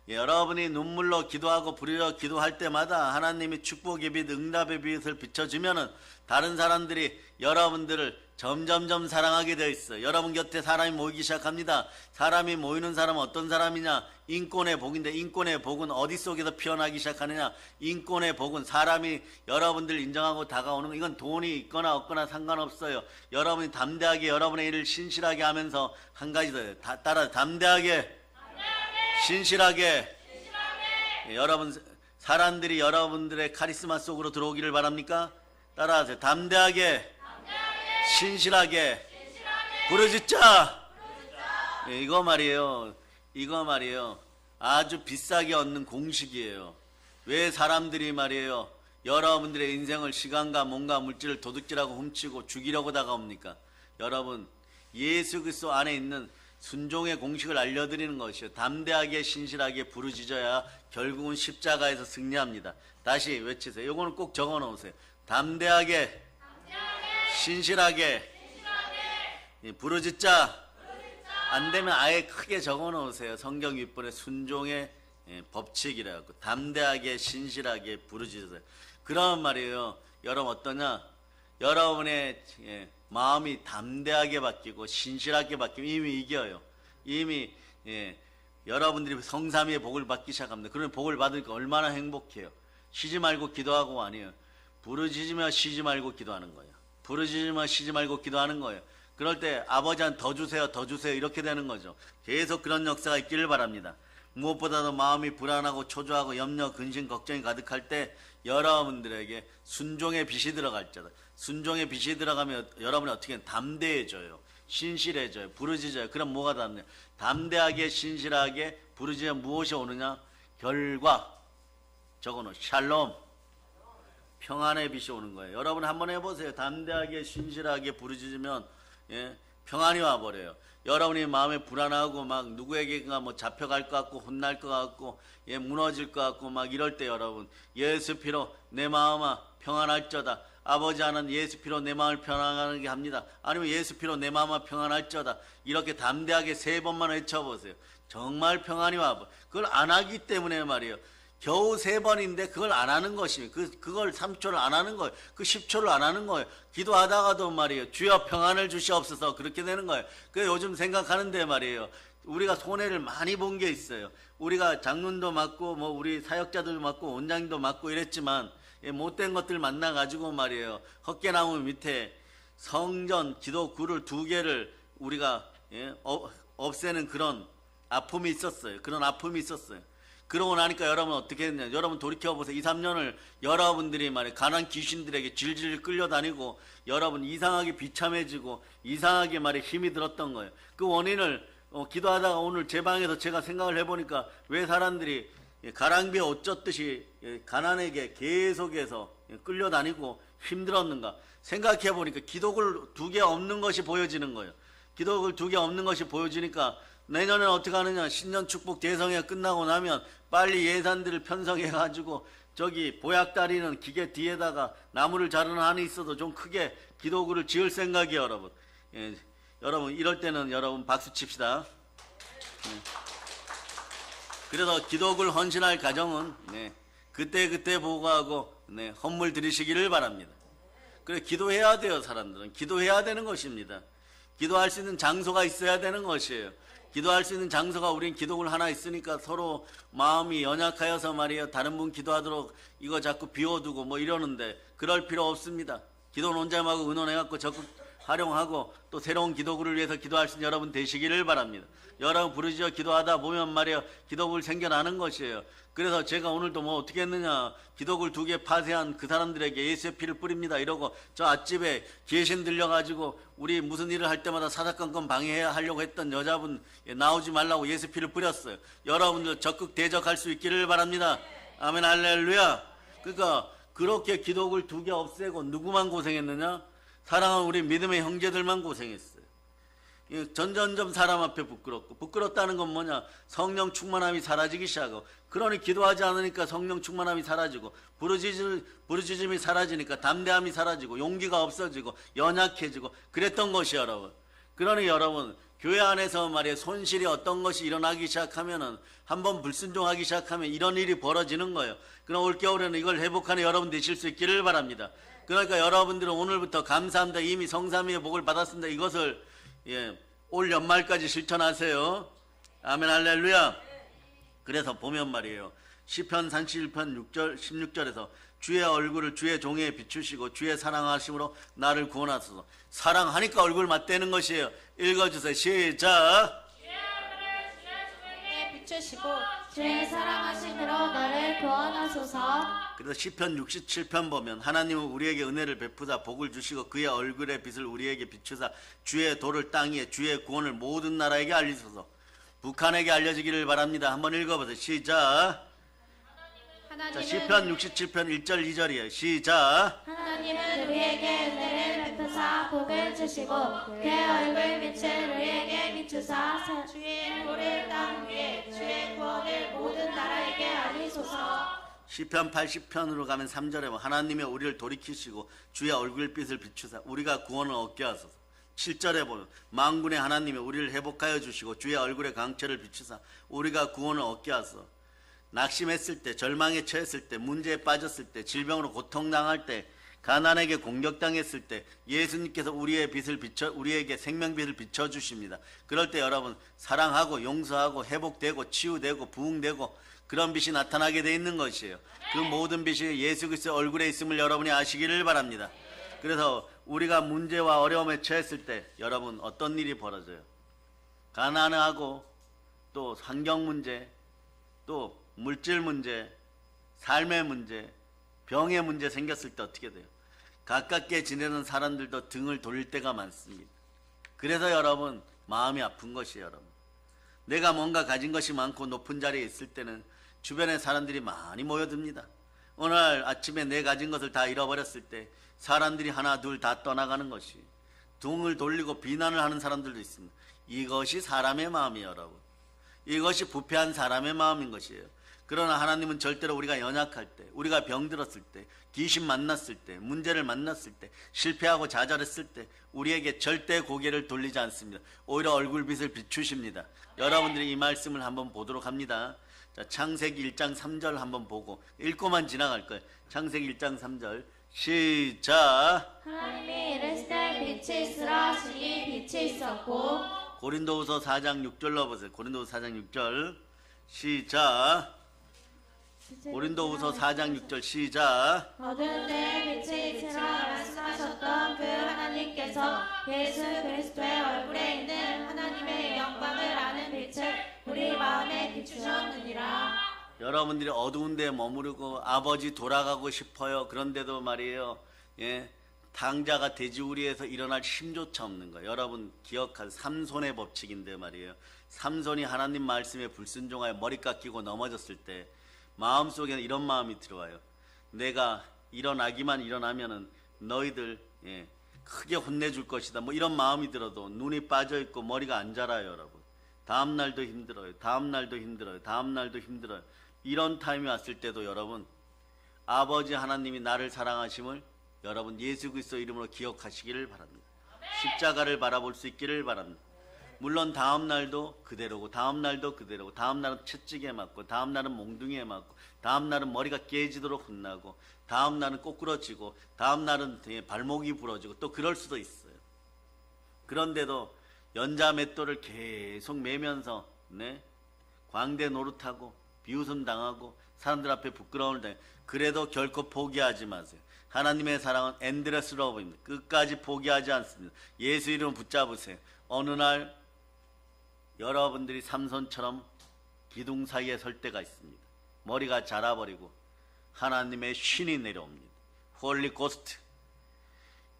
여러분이 눈물로 기도하고 부르짖어 기도할 때마다 하나님이 축복의 빛, 응답의 빛을 비춰주면은 다른 사람들이 여러분들을 점점점 사랑하게 되어 있어요. 여러분 곁에 사람이 모이기 시작합니다. 사람이 모이는 사람은 어떤 사람이냐? 인권의 복인데 인권의 복은 어디 속에서 피어나기 시작하느냐? 인권의 복은 사람이 여러분들 인정하고 다가오는 거. 이건 돈이 있거나 없거나 상관없어요. 여러분이 담대하게 여러분의 일을 신실하게 하면서 한 가지 더 따라 담대하게 신실하게. 여러분 사람들이 여러분들의 카리스마 속으로 들어오기를 바랍니까? 따라하세요. 담대하게 신실하게 부르짖자. 이거 말이에요. 아주 비싸게 얻는 공식이에요. 왜 사람들이 말이에요 여러분들의 인생을 시간과 몸과 물질을 도둑질하고 훔치고 죽이려고 다가옵니까? 여러분 예수 그리스도 안에 있는 순종의 공식을 알려드리는 것이요. 담대하게 신실하게 부르짖어야 결국은 십자가에서 승리합니다. 다시 외치세요. 이거는 꼭 적어 놓으세요. 담대하게, 신실하게, 부르짖자. 안 되면 아예 크게 적어 놓으세요. 성경 윗번에 순종의 법칙이라고. 담대하게, 신실하게 부르짖으세요. 그런 말이에요. 여러분 어떠냐? 여러분의 마음이 담대하게 바뀌고 신실하게 바뀌면 이미 이겨요. 이미 여러분들이 성삼위의 복을 받기 시작합니다. 그러면 복을 받으니까 얼마나 행복해요. 쉬지 말고 기도하고 아니에요. 부르짖으며 쉬지 말고 기도하는 거예요. 부르짖으며 쉬지 말고 기도하는 거예요. 그럴 때 아버지한테 더 주세요, 더 주세요 이렇게 되는 거죠. 계속 그런 역사가 있기를 바랍니다. 무엇보다도 마음이 불안하고 초조하고 염려, 근심, 걱정이 가득할 때 여러분들에게 순종의 빛이 들어갈 자다. 순종의 빛이 들어가면 여러분이 어떻게 담대해져요. 신실해져요. 부르짖어요. 그럼 뭐가 닿느냐? 담대하게 신실하게 부르짖으면 무엇이 오느냐? 결과. 저거는 샬롬. 평안의 빛이 오는 거예요. 여러분 한번 해보세요. 담대하게 신실하게 부르짖으면 평안이 와버려요. 여러분이 마음에 불안하고 막 누구에게가 뭐 잡혀갈 것 같고 혼날 것 같고 무너질 것 같고 막 이럴 때 여러분 예수 피로 내 마음아 평안할저다. 아버지 하는 예수 피로 내 마음을 평안하게 합니다. 아니면 예수 피로 내 마음아 평안할저다. 이렇게 담대하게 3번만 외쳐보세요. 정말 평안이 와버려요. 그걸 안 하기 때문에 말이에요. 겨우 3번인데 그걸 안 하는 것입니다. 그걸 3초를 안 하는 거예요. 그 10초를 안 하는 거예요. 기도하다가도 말이에요. 주여 평안을 주시옵소서 그렇게 되는 거예요. 그래서 요즘 생각하는데 말이에요. 우리가 손해를 많이 본 게 있어요. 우리가 장로도 맡고 뭐 우리 사역자들 맡고 원장님도 맡고 이랬지만 못된 것들 만나가지고 말이에요. 헛개나무 밑에 성전 기도구를 2개를 우리가 없애는 그런 아픔이 있었어요. 그런 아픔이 있었어요. 그러고 나니까 여러분 어떻게 했냐? 여러분 돌이켜보세요. 2, 3년을 여러분들이 말이에요. 가난 귀신들에게 질질 끌려다니고 여러분 이상하게 비참해지고 이상하게 말이에요. 힘이 들었던 거예요. 그 원인을 기도하다가 오늘 제 방에서 제가 생각을 해보니까 왜 사람들이 가랑비에 옷 젖듯이 가난에게 계속해서 끌려다니고 힘들었는가 생각해보니까 기도글 2개 없는 것이 보여지는 거예요. 기도글 2개 없는 것이 보여지니까 내년에 어떻게 하느냐? 신년 축복 대성회가 끝나고 나면 빨리 예산들을 편성해가지고 저기 보약다리는 기계 뒤에다가 나무를 자르는 한이 있어도 좀 크게 기도구를 지을 생각이에요, 여러분. 여러분 이럴 때는 여러분 박수 칩시다. 그래서 기도구를 헌신할 가정은 그때 보고하고 헌물 드리시기를 바랍니다. 그래 기도해야 돼요, 사람들은. 기도해야 되는 것입니다. 기도할 수 있는 장소가 있어야 되는 것이에요. 기도할 수 있는 장소가 우린 기도를 하나 있으니까 서로 마음이 연약하여서 말이에요. 다른 분 기도하도록 이거 자꾸 비워두고 뭐 이러는데 그럴 필요 없습니다. 기도 논자하고 의논해갖고 적극 활용하고 또 새로운 기도구를 위해서 기도할 수 있는 여러분 되시기를 바랍니다. 여러분 부르짖어 기도하다 보면 말이에요. 기도구를 생겨나는 것이에요. 그래서 제가 오늘도 뭐 어떻게 했느냐. 기도구를 2개 파쇄한 그 사람들에게 예수의 피를 뿌립니다. 이러고 저 앞집에 귀신 들려가지고 우리 무슨 일을 할 때마다 사사건건 방해해야 하려고 했던 여자분 나오지 말라고 예수 피를 뿌렸어요. 여러분들 적극 대적할 수 있기를 바랍니다. 아멘 할렐루야. 그러니까 그렇게 기도구를 2개 없애고 누구만 고생했느냐. 사랑하는 우리 믿음의 형제들만 고생했어요. 점점 사람 앞에 부끄럽고 부끄럽다는 건 뭐냐. 성령 충만함이 사라지기 시작하고 그러니 기도하지 않으니까 성령 충만함이 사라지고 부르짖음이 사라지니까 담대함이 사라지고 용기가 없어지고 연약해지고 그랬던 것이 여러분. 그러니 여러분 교회 안에서 말이에요. 손실이 어떤 것이 일어나기 시작하면은 한번 불순종하기 시작하면 이런 일이 벌어지는 거예요. 그럼 올겨울에는 이걸 회복하는 여러분 되실 수 있기를 바랍니다. 그러니까 여러분들은 오늘부터 감사합니다. 이미 성삼위의 복을 받았습니다. 이것을 올 연말까지 실천하세요. 아멘 할렐루야. 그래서 보면 말이에요. 시편 31편 16절에서 주의 얼굴을 주의 종에 비추시고 주의 사랑하심으로 나를 구원하소서. 사랑하니까 얼굴 맞대는 것이에요. 읽어주세요. 시작. 주의 얼굴을 주의 종에게 비추시고 주의 사랑하심으로 나를 구원하소서. 그래서 시편 67편 보면 하나님은 우리에게 은혜를 베푸사 복을 주시고 그의 얼굴의 빛을 우리에게 비추사 주의 도를 땅 위에 주의 구원을 모든 나라에게 알리소서. 북한에게 알려지기를 바랍니다. 한번 읽어보세요. 시작. 자, 시편 67편 1절 2절이에요. 시작. 하나님은 우리에게 은혜를 베푸사 복을 주시고 그의 얼굴 빛을 우리에게 비추사 주의 도를 땅 위에 주의 구원을 모든 나라에게 알리소서. 시편 80편으로 가면 3절에 뭐 하나님이 우리를 돌이키시고 주의 얼굴빛을 비추사 우리가 구원을 얻게 하소서. 7절에 보면 만군의 하나님이 우리를 회복하여 주시고 주의 얼굴의 광채를 비추사 우리가 구원을 얻게 하소서. 낙심했을 때, 절망에 처했을 때, 문제에 빠졌을 때, 질병으로 고통당할 때, 가난에게 공격당했을 때 예수님께서 우리에게 생명빛을 비춰주십니다. 그럴 때 여러분 사랑하고 용서하고 회복되고 치유되고 부흥되고 그런 빛이 나타나게 돼 있는 것이에요. 그 모든 빛이 예수 그리스도의 얼굴에 있음을 여러분이 아시기를 바랍니다. 그래서 우리가 문제와 어려움에 처했을 때 여러분 어떤 일이 벌어져요? 가난하고 또 환경 문제, 또 물질 문제, 삶의 문제, 병의 문제 생겼을 때 어떻게 돼요? 가깝게 지내는 사람들도 등을 돌릴 때가 많습니다. 그래서 여러분 마음이 아픈 것이에요. 여러분 내가 뭔가 가진 것이 많고 높은 자리에 있을 때는 주변에 사람들이 많이 모여듭니다. 오늘 아침에 내 가진 것을 다 잃어버렸을 때 사람들이 하나 둘 다 떠나가는 것이 등을 돌리고 비난을 하는 사람들도 있습니다. 이것이 사람의 마음이에요. 여러분 이것이 부패한 사람의 마음인 것이에요. 그러나 하나님은 절대로 우리가 연약할 때, 우리가 병들었을 때, 귀신 만났을 때, 문제를 만났을 때, 실패하고 좌절했을 때 우리에게 절대 고개를 돌리지 않습니다. 오히려 얼굴빛을 비추십니다. 여러분들이 이 말씀을 한번 보도록 합니다. 자, 창세기 1장 3절 한번 보고 읽고만 지나갈 거예요. 창세기 1장 3절 시작. 하나님이 이르시되 빛이 있으라 하시니 빛이 있었고. 고린도후서 4장 6절로 보세요. 고린도후서 4장 6절 시작. 고린도후서 4장 6절 시작. 어두운 데에 빛이 있으라 말씀하셨던 그 하나님께서 예수 그리스도의 얼굴에 있는 하나님의 영광을 아는 빛을 우리 마음에 비추셨느니라. 여러분들이 어두운 데에 머무르고 아버지 돌아가고 싶어요. 그런데도 말이에요. 당자가 돼지우리에서 일어날 힘조차 없는 거예요. 여러분 기억한 삼손의 법칙인데 말이에요. 삼손이 하나님 말씀에 불순종하여 머리 깎이고 넘어졌을 때 마음속에는 이런 마음이 들어와요. 내가 일어나면은 너희들 크게 혼내줄 것이다. 뭐 이런 마음이 들어도 눈이 빠져있고 머리가 안 자라요. 여러분 다음날도 힘들어요. 다음날도 힘들어요. 다음날도 힘들어요. 이런 타임이 왔을 때도 여러분 아버지 하나님이 나를 사랑하심을 여러분 예수 그리스도 이름으로 기억하시기를 바랍니다. 십자가를 바라볼 수 있기를 바랍니다. 물론 다음날도 그대로고 다음날도 그대로고 다음날은 채찍에 맞고 다음날은 몽둥이에 맞고 다음날은 머리가 깨지도록 혼나고 다음날은 꼬꾸러지고 다음날은 발목이 부러지고 또 그럴 수도 있어요. 그런데도 연자 맷돌을 계속 매면서 광대 노릇하고 비웃음 당하고 사람들 앞에 부끄러움을 당해 그래도 결코 포기하지 마세요. 하나님의 사랑은 엔드레스 러브입니다. 끝까지 포기하지 않습니다. 예수 이름 붙잡으세요. 어느 날 여러분들이 삼손처럼 기둥 사이에 설 때가 있습니다. 머리가 자라버리고 하나님의 신이 내려옵니다. 홀리 고스트.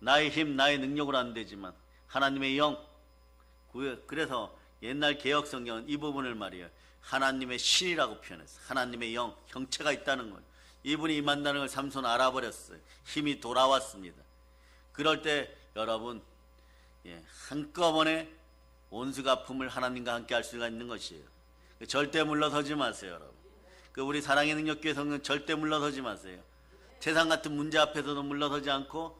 나의 힘, 나의 능력으로 안 되지만 하나님의 영. 그래서 옛날 개혁 성경은 이 부분을 말이에요. 하나님의 신이라고 표현했어요. 하나님의 영, 형체가 있다는 거예요. 이분이 임한다는 걸 삼손 알아버렸어요. 힘이 돌아왔습니다. 그럴 때 여러분 한꺼번에 온수가 아픔을 하나님과 함께 할 수가 있는 것이에요. 절대 물러서지 마세요. 여러분 우리 사랑의 능력교회 성도는 절대 물러서지 마세요. 세상 같은 문제 앞에서도 물러서지 않고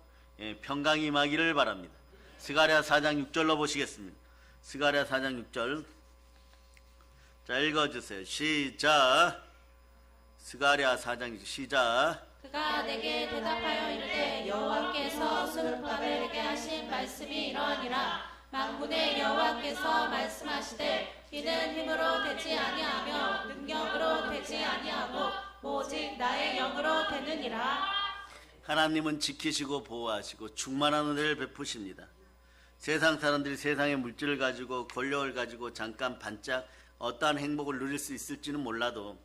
평강이 임하기를 바랍니다. 스가랴 4장 6절로 보시겠습니다. 스가랴 4장 6절 자 읽어주세요. 시작. 스가랴 4장 시작. 그가 내게 대답하여 이르되 여호와께서 스룹바벨에게 하신 말씀이 이러하니라. 만군의 여호와께서 말씀하시되 이는 힘으로 되지 아니하며 능력으로 되지 아니하고 오직 나의 영으로 되느니라. 하나님은 지키시고 보호하시고 충만한 은혜를 베푸십니다. 세상 사람들이 세상의 물질을 가지고 권력을 가지고 잠깐 반짝 어떠한 행복을 누릴 수 있을지는 몰라도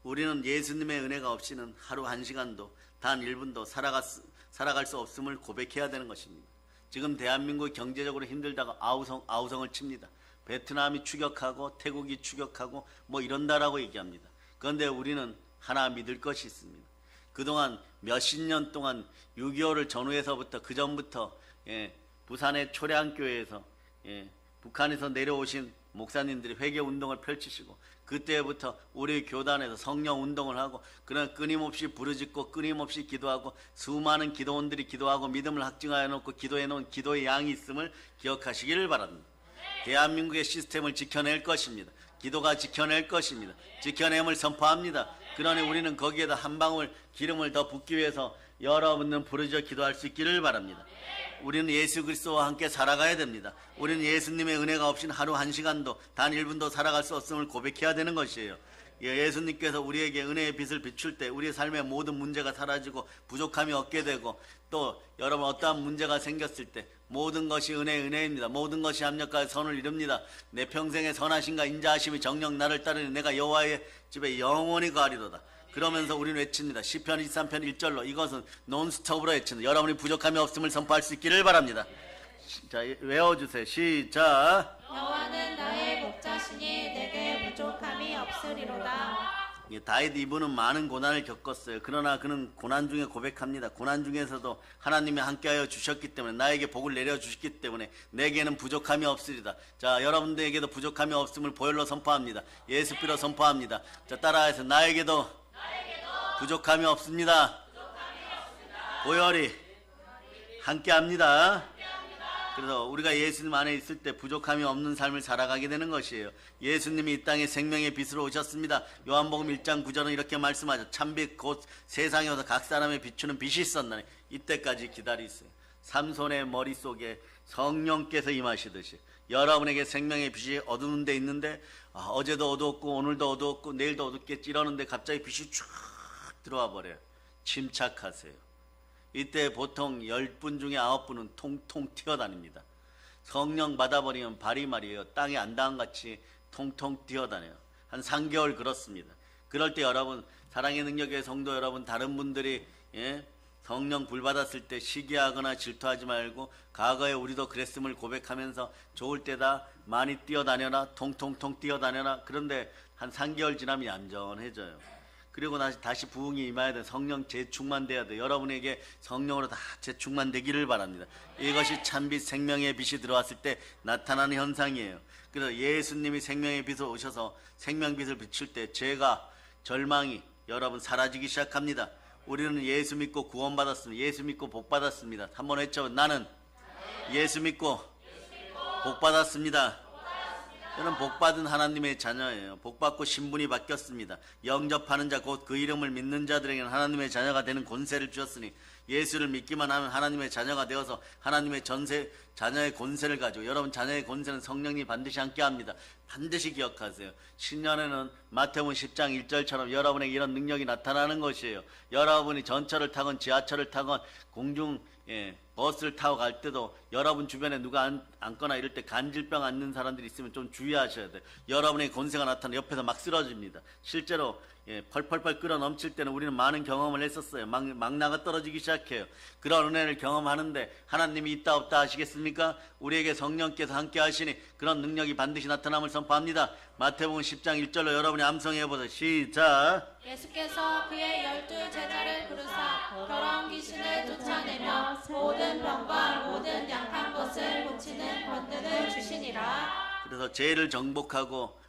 우리는 예수님의 은혜가 없이는 하루 한 시간도 단 1분도 살아갈 수 없음을 고백해야 되는 것입니다. 지금 대한민국이 경제적으로 힘들다가 아우성을 칩니다. 베트남이 추격하고 태국이 추격하고 뭐 이런다라고 얘기합니다. 그런데 우리는 하나 믿을 것이 있습니다. 그동안 몇십 년 동안 6.25를 전후에서부터 그전부터 부산의 초량교회에서 북한에서 내려오신 목사님들이 회개 운동을 펼치시고 그때부터 우리 교단에서 성령 운동을 하고 그런 끊임없이 부르짖고 끊임없이 기도하고 수많은 기도원들이 기도하고 믿음을 확증하여 놓고 기도해 놓은 기도의 양이 있음을 기억하시기를 바랍니다. 대한민국의 시스템을 지켜낼 것입니다. 기도가 지켜낼 것입니다. 지켜냄을 선포합니다. 그러니 우리는 거기에다 한 방울 기름을 더 붓기 위해서 여러분은 부르짖어 기도할 수 있기를 바랍니다. 우리는 예수 그리스도와 함께 살아가야 됩니다. 우리는 예수님의 은혜가 없이는 하루 한 시간도 단 1분도 살아갈 수 없음을 고백해야 되는 것이에요. 예수님께서 우리에게 은혜의 빛을 비출 때 우리의 삶의 모든 문제가 사라지고 부족함이 없게 되고 또 여러분 어떠한 문제가 생겼을 때 모든 것이 은혜입니다. 모든 것이 합력하여 선을 이룹니다. 내 평생의 선하심과 인자하심이 정녕 나를 따르니 내가 여호와의 집에 영원히 거하리로다. 그러면서 우리는 외칩니다. 시편 23편 1절로 이것은 논스톱으로 외칩니다. 여러분이 부족함이 없음을 선포할 수 있기를 바랍니다. 자, 외워주세요. 시작. 여호와는 나의 목자시니 내게 부족함이 없으리로다. 다윗 이분은 많은 고난을 겪었어요. 그러나 그는 고난 중에 고백합니다. 고난 중에서도 하나님이 함께하여 주셨기 때문에 나에게 복을 내려주셨기 때문에 내게는 부족함이 없으리다. 자, 여러분들에게도 부족함이 없음을 보혈로 선포합니다. 예수피로 선포합니다. 자, 따라해서 나에게도 부족함이 없습니다. 보혈이 함께합니다. 그래서 우리가 예수님 안에 있을 때 부족함이 없는 삶을 살아가게 되는 것이에요. 예수님이 이 땅에 생명의 빛으로 오셨습니다. 요한복음 1장 9절은 이렇게 말씀하죠. 참빛 곧 세상에 오서 각 사람의 비추는 빛이 있었나니 이때까지 기다리세요. 삼손의 머릿속에 성령께서 임하시듯이 여러분에게 생명의 빛이 어두운 데 있는데 어제도 어두웠고 오늘도 어두웠고 내일도 어둡겠지 이러는데 갑자기 빛이 쫙 들어와 버려요. 침착하세요. 이때 보통 10분 중에 9분은 통통 튀어다닙니다. 성령 받아버리면 발이 말이에요. 땅에 안 닿은 같이 통통 뛰어다녀요. 한 3개월 그렇습니다. 그럴 때 여러분 사랑의 능력의 성도 여러분 다른 분들이 성령 불 받았을 때 시기하거나 질투하지 말고 과거에 우리도 그랬음을 고백하면서 좋을 때다 많이 뛰어다녀라 통통통 뛰어다녀라. 그런데 한 3개월 지나면 얌전해져요. 그리고 다시 부흥이 임해야 돼. 성령 재충만돼야 돼. 여러분에게 성령으로 다 재충만되기를 바랍니다. 이것이 참빛 생명의 빛이 들어왔을 때 나타나는 현상이에요. 그래서 예수님이 생명의 빛으로 오셔서 생명빛을 비출 때 죄가 절망이 여러분 사라지기 시작합니다. 우리는 예수 믿고 구원받았습니다. 예수 믿고 복받았습니다. 한번 외쳐. 나는 예수 믿고 복받았습니다. 저는 복받은 하나님의 자녀예요. 복받고 신분이 바뀌었습니다. 영접하는 자 곧 그 이름을 믿는 자들에게는 하나님의 자녀가 되는 권세를 주셨으니 예수를 믿기만 하면 하나님의 자녀가 되어서 하나님의 자녀의 권세를 가지고 여러분 자녀의 권세는 성령이 반드시 함께합니다. 반드시 기억하세요. 신년에는 마태복음 10장 1절처럼 여러분에게 이런 능력이 나타나는 것이에요. 여러분이 전철을 타건 지하철을 타건 공중 버스를 타고 갈 때도 여러분 주변에 누가 앉거나 이럴 때 간질병 앉는 사람들이 있으면 좀 주의하셔야 돼요. 여러분의 권세가 나타나 옆에서 막 쓰러집니다. 실제로 펄펄펄 끓어 넘칠 때는 우리는 많은 경험을 했었어요. 막 나가 떨어지기 시작해요. 그런 은혜를 경험하는데 하나님이 있다 없다 하시겠습니까? 우리에게 성령께서 함께 하시니 그런 능력이 반드시 나타남을 선포합니다. 마태복음 10장 1절로 여러분이 암송해보세요. 시작. 예수께서 그의 12 제자를 부르사 더러운 귀신을 쫓아내며 모든 병과 모든 약한 것을 고치는 권능을 주시니라. 그래서 죄를 정복하고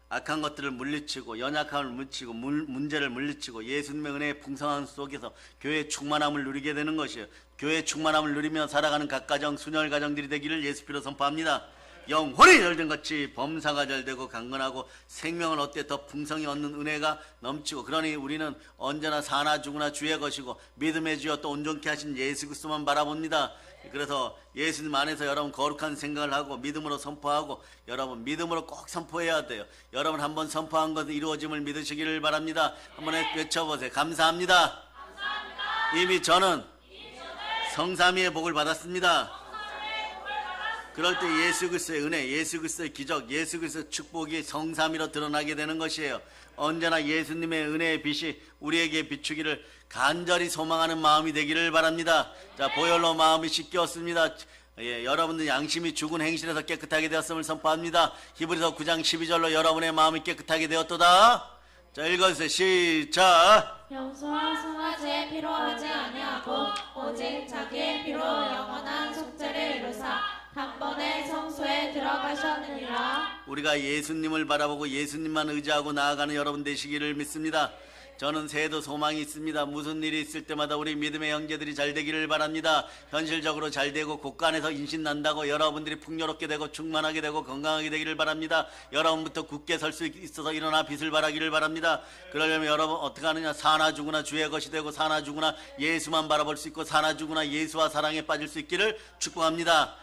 악한 것들을 물리치고 연약함을 물리치고 문제를 물리치고 예수님의 은혜의 풍성함 속에서 교회의 충만함을 누리게 되는 것이에요. 교회의 충만함을 누리며 살아가는 각 가정 순혈 가정들이 되기를 예수피로 선포합니다. 영혼이 열된같이 범사가 잘되고 강건하고 생명을 얻되 더 풍성히 얻는 은혜가 넘치고 그러니 우리는 언제나 사나 죽으나 주의 것이고 믿음의 주여 또 온전케 하신 예수 그리스도만 바라봅니다. 그래서 예수님 안에서 여러분 거룩한 생각을 하고 믿음으로 선포하고 여러분 믿음으로 꼭 선포해야 돼요. 여러분 한번 선포한 것은 이루어짐을 믿으시기를 바랍니다. 한번 외쳐보세요. 감사합니다. 이미 저는 성삼위의 복을 받았습니다. 그럴 때 예수 그리스도의 은혜, 예수 그리스도의 기적, 예수 그리스도의 축복이 성삼위로 드러나게 되는 것이에요. 언제나 예수님의 은혜의 빛이 우리에게 비추기를 간절히 소망하는 마음이 되기를 바랍니다. 자, 보혈로 마음이 씻겼습니다. 여러분들 양심이 죽은 행실에서 깨끗하게 되었음을 선포합니다. 히브리서 9장 12절로 여러분의 마음이 깨끗하게 되었도다. 자, 읽어주세요. 시작. 형수와 송아지의 피로 하지 아니하고 오직 자기의 피로 영원한 속죄를 이루사 한 번에 성소에 들어가셨느니라. 우리가 예수님을 바라보고 예수님만 의지하고 나아가는 여러분 되시기를 믿습니다. 저는 새해도 소망이 있습니다. 무슨 일이 있을 때마다 우리 믿음의 형제들이 잘 되기를 바랍니다. 현실적으로 잘 되고 곳간에서 인신 난다고 여러분들이 풍요롭게 되고 충만하게 되고 건강하게 되기를 바랍니다. 여러분부터 굳게 설 수 있어서 일어나 빛을 발하기를 바랍니다. 그러려면 여러분 어떻게 하느냐? 사나 죽으나 주의 것이 되고 사나 죽으나 예수만 바라볼 수 있고 사나 죽으나 예수와 사랑에 빠질 수 있기를 축복합니다.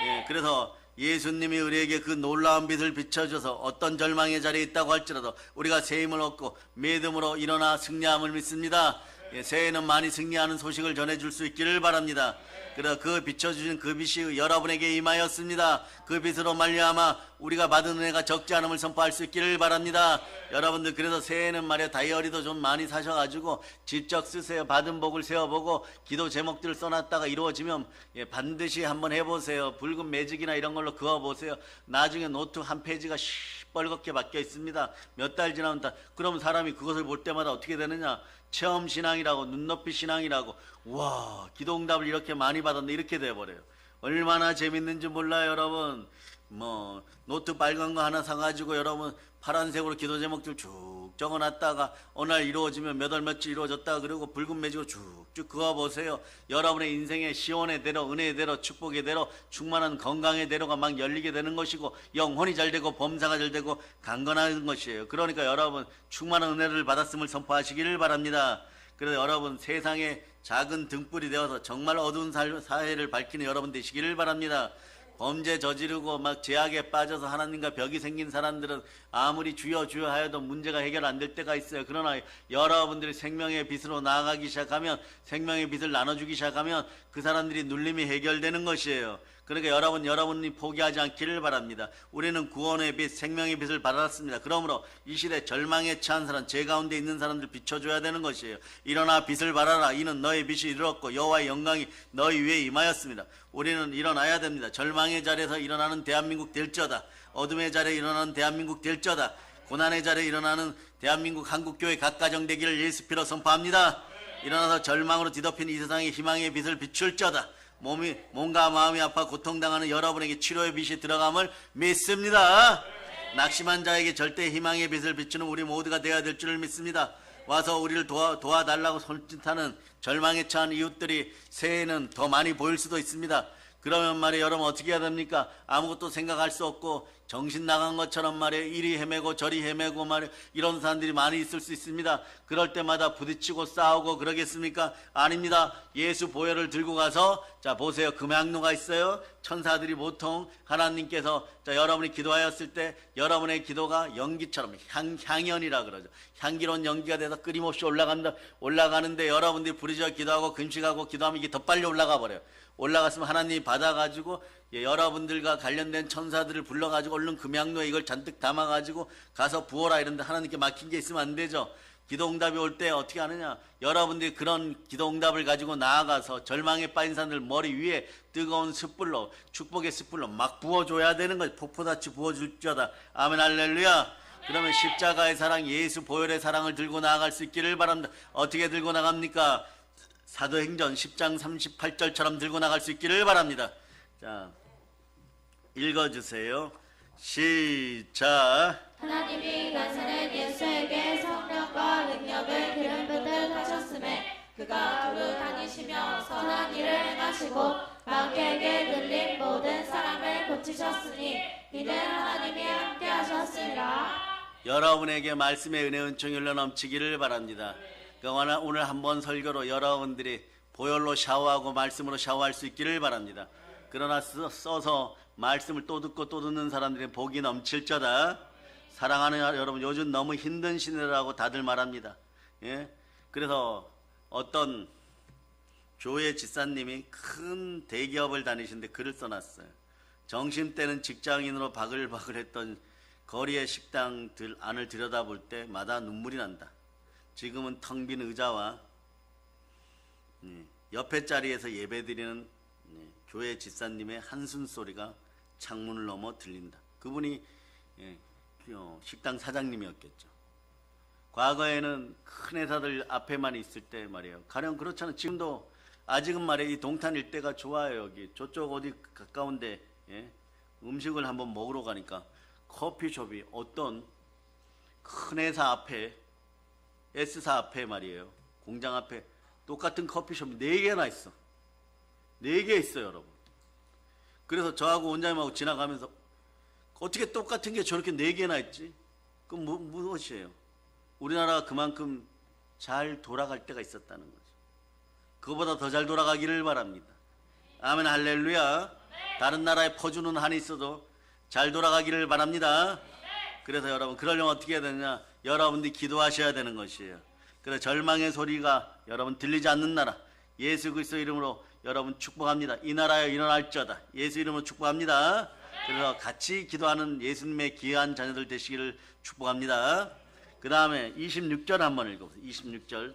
예, 그래서 예수님이 우리에게 그 놀라운 빛을 비춰줘서 어떤 절망의 자리에 있다고 할지라도 우리가 새 힘을 얻고 믿음으로 일어나 승리함을 믿습니다. 예, 새해에는 많이 승리하는 소식을 전해줄 수 있기를 바랍니다. 그래서 그 비춰주신 그 빛이 여러분에게 임하였습니다. 그 빛으로 말미암아 우리가 받은 은혜가 적지 않음을 선포할 수 있기를 바랍니다. 여러분들 그래서 새해에는 말이야 다이어리도 좀 많이 사셔가지고 직접 쓰세요. 받은 복을 세어보고 기도 제목들을 써놨다가 이루어지면 반드시 한번 해보세요. 붉은 매직이나 이런 걸로 그어보세요. 나중에 노트 한 페이지가 시뻘겋게 바뀌어 있습니다. 몇 달 지나면 다 그럼 사람이 그것을 볼 때마다 어떻게 되느냐? 체험 신앙이라고 눈높이 신앙이라고 와 기도응답을 이렇게 많이 받았는데 이렇게 돼버려요. 얼마나 재밌는지 몰라요 여러분. 뭐 노트 빨간 거 하나 사가지고 여러분 파란색으로 기도 제목들 쭉 적어놨다가 어느 날 이루어지면 몇 월 며칠 이루어졌다 그리고 붉은 매직으로 쭉쭉 그어보세요. 여러분의 인생의 시온의 대로 은혜의 대로 축복의 대로 충만한 건강의 대로가 막 열리게 되는 것이고 영혼이 잘 되고 범사가 잘 되고 강건한 것이에요. 그러니까 여러분 충만한 은혜를 받았음을 선포하시기를 바랍니다. 그래서 여러분 세상의 작은 등불이 되어서 정말 어두운 사회를 밝히는 여러분 되시기를 바랍니다. 범죄 저지르고 막 죄악에 빠져서 하나님과 벽이 생긴 사람들은 아무리 주여 주여 하여도 문제가 해결 안 될 때가 있어요. 그러나 여러분들이 생명의 빛으로 나아가기 시작하면 생명의 빛을 나눠주기 시작하면 그 사람들이 눌림이 해결되는 것이에요. 그러니까 여러분이 포기하지 않기를 바랍니다. 우리는 구원의 빛, 생명의 빛을 받았습니다. 그러므로 이 시대 절망에 처한 사람, 죄 가운데 있는 사람들 비춰줘야 되는 것이에요. 일어나 빛을 발하라. 이는 너의 빛이 이르렀고 여호와의 영광이 너희 위에 임하였습니다. 우리는 일어나야 됩니다. 절망의 자리에서 일어나는 대한민국 될지어다. 어둠의 자리에 일어나는 대한민국 될지어다. 고난의 자리에 일어나는 대한민국 한국교회 각가정 되기를 예수 피로 선포합니다. 일어나서 절망으로 뒤덮인 이 세상의 희망의 빛을 비출지어다. 몸과 마음이 아파 고통당하는 여러분에게 치료의 빛이 들어감을 믿습니다. 낙심한 자에게 절대 희망의 빛을 비추는 우리 모두가 되어야 될 줄을 믿습니다. 와서 우리를 도와달라고 손짓하는 절망에 처한 이웃들이 새해에는 더 많이 보일 수도 있습니다. 그러면 말이에요 여러분 어떻게 해야 됩니까? 아무것도 생각할 수 없고 정신 나간 것처럼 말이에요 이리 헤매고 저리 헤매고 말이에요 이런 사람들이 많이 있을 수 있습니다. 그럴 때마다 부딪히고 싸우고 그러겠습니까? 아닙니다. 예수 보혈을 들고 가서 자 보세요 금향로가 있어요. 천사들이 보통 하나님께서 자 여러분이 기도하였을 때 여러분의 기도가 연기처럼 향연이라 그러죠. 향기로운 연기가 돼서 끊임없이 올라가는데 여러분들이 부르짖어 기도하고 금식하고 기도하면 이게 더 빨리 올라가 버려요. 올라갔으면 하나님이 받아가지고 여러분들과 관련된 천사들을 불러가지고 얼른 금양로에 이걸 잔뜩 담아가지고 가서 부어라 이런데 하나님께 막힌 게 있으면 안 되죠. 기도응답이 올 때 어떻게 하느냐? 여러분들이 그런 기도응답을 가지고 나아가서 절망에 빠진 사람들 머리 위에 뜨거운 숯불로 축복의 숯불로 막 부어줘야 되는 거죠. 폭포같이 부어줄지어다. 아멘 할렐루야. 그러면 십자가의 사랑 예수 보혈의 사랑을 들고 나아갈 수 있기를 바랍니다. 어떻게 들고 나갑니까? 사도행전 10장 38절처럼 들고 나갈 수 있기를 바랍니다. 자, 읽어주세요. 시작. 하나님이 나사렛 예수에게 성령과 능력을 기름붓을 하셨음에 그가 두루 다니시며 선한 일을 행하시고 마귀에게 들린 모든 사람을 고치셨으니 이는 하나님이 함께 하셨으니라. 여러분에게 말씀의 은혜 은총이 흘러 넘치기를 바랍니다. 그러나 오늘 한번 설교로 여러분들이 보혈로 샤워하고 말씀으로 샤워할 수 있기를 바랍니다. 그러나 써서 말씀을 또 듣고 또 듣는 사람들이 복이 넘칠저다. 사랑하는 여러분 요즘 너무 힘든 시대라고 다들 말합니다. 예? 그래서 어떤 교회 집사님이 큰 대기업을 다니시는데 글을 써놨어요. 정심때는 직장인으로 바글바글했던 거리의 식당들 안을 들여다볼 때마다 눈물이 난다. 지금은 텅 빈 의자와 옆에 자리에서 예배드리는 교회 집사님의 한숨 소리가 창문을 넘어 들린다. 그분이 식당 사장님이었겠죠. 과거에는 큰 회사들 앞에만 있을 때 말이에요. 가령 그렇잖아요. 지금도 아직은 말이에요. 이 동탄 일대가 좋아요. 여기 저쪽 어디 가까운데 예? 음식을 한번 먹으러 가니까 커피숍이 어떤 큰 회사 앞에, S사 앞에 말이에요. 공장 앞에 똑같은 커피숍이 4개나 있어. 4개 있어요, 여러분. 그래서 저하고 원장님하고 지나가면서 어떻게 똑같은 게 저렇게 4개나 있지? 그럼 무엇이에요? 우리나라가 그만큼 잘 돌아갈 때가 있었다는 거죠. 그거보다 더 잘 돌아가기를 바랍니다. 아멘, 할렐루야. 다른 나라에 퍼주는 한이 있어도 잘 돌아가기를 바랍니다. 그래서 여러분, 그러려면 어떻게 해야 되느냐? 여러분들이 기도하셔야 되는 것이에요. 그래서 절망의 소리가 여러분 들리지 않는 나라, 예수 그리스도 이름으로 여러분 축복합니다. 이 나라에 일어날지어다. 예수 이름으로 축복합니다. 그래서 같이 기도하는 예수님의 귀한 자녀들 되시기를 축복합니다. 그 다음에 26절 한번 읽어보세요. 26절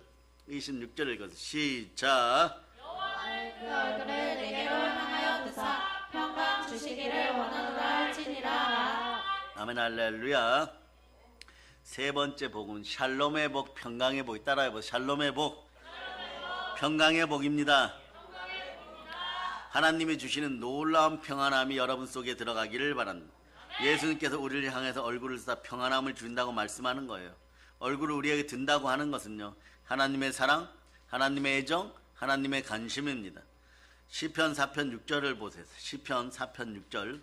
읽어보세요. 시작. 여호와의 그 얼굴을 내게로 향하여 드사 평강 주시기를 원하노라 할지니라. 아멘, 할렐루야. 세 번째 복은 샬롬의 복, 평강의 복. 따라해보세요. 샬롬의 복, 평강의 복입니다. 하나님이 주시는 놀라운 평안함이 여러분 속에 들어가기를 바랍니다. 예수님께서 우리를 향해서 얼굴을 쏘아 평안함을 준다고 말씀하는 거예요. 얼굴을 우리에게 든다고 하는 것은요, 하나님의 사랑, 하나님의 애정, 하나님의 관심입니다. 시편 4편 6절을 보세요. 시편 4편 6절.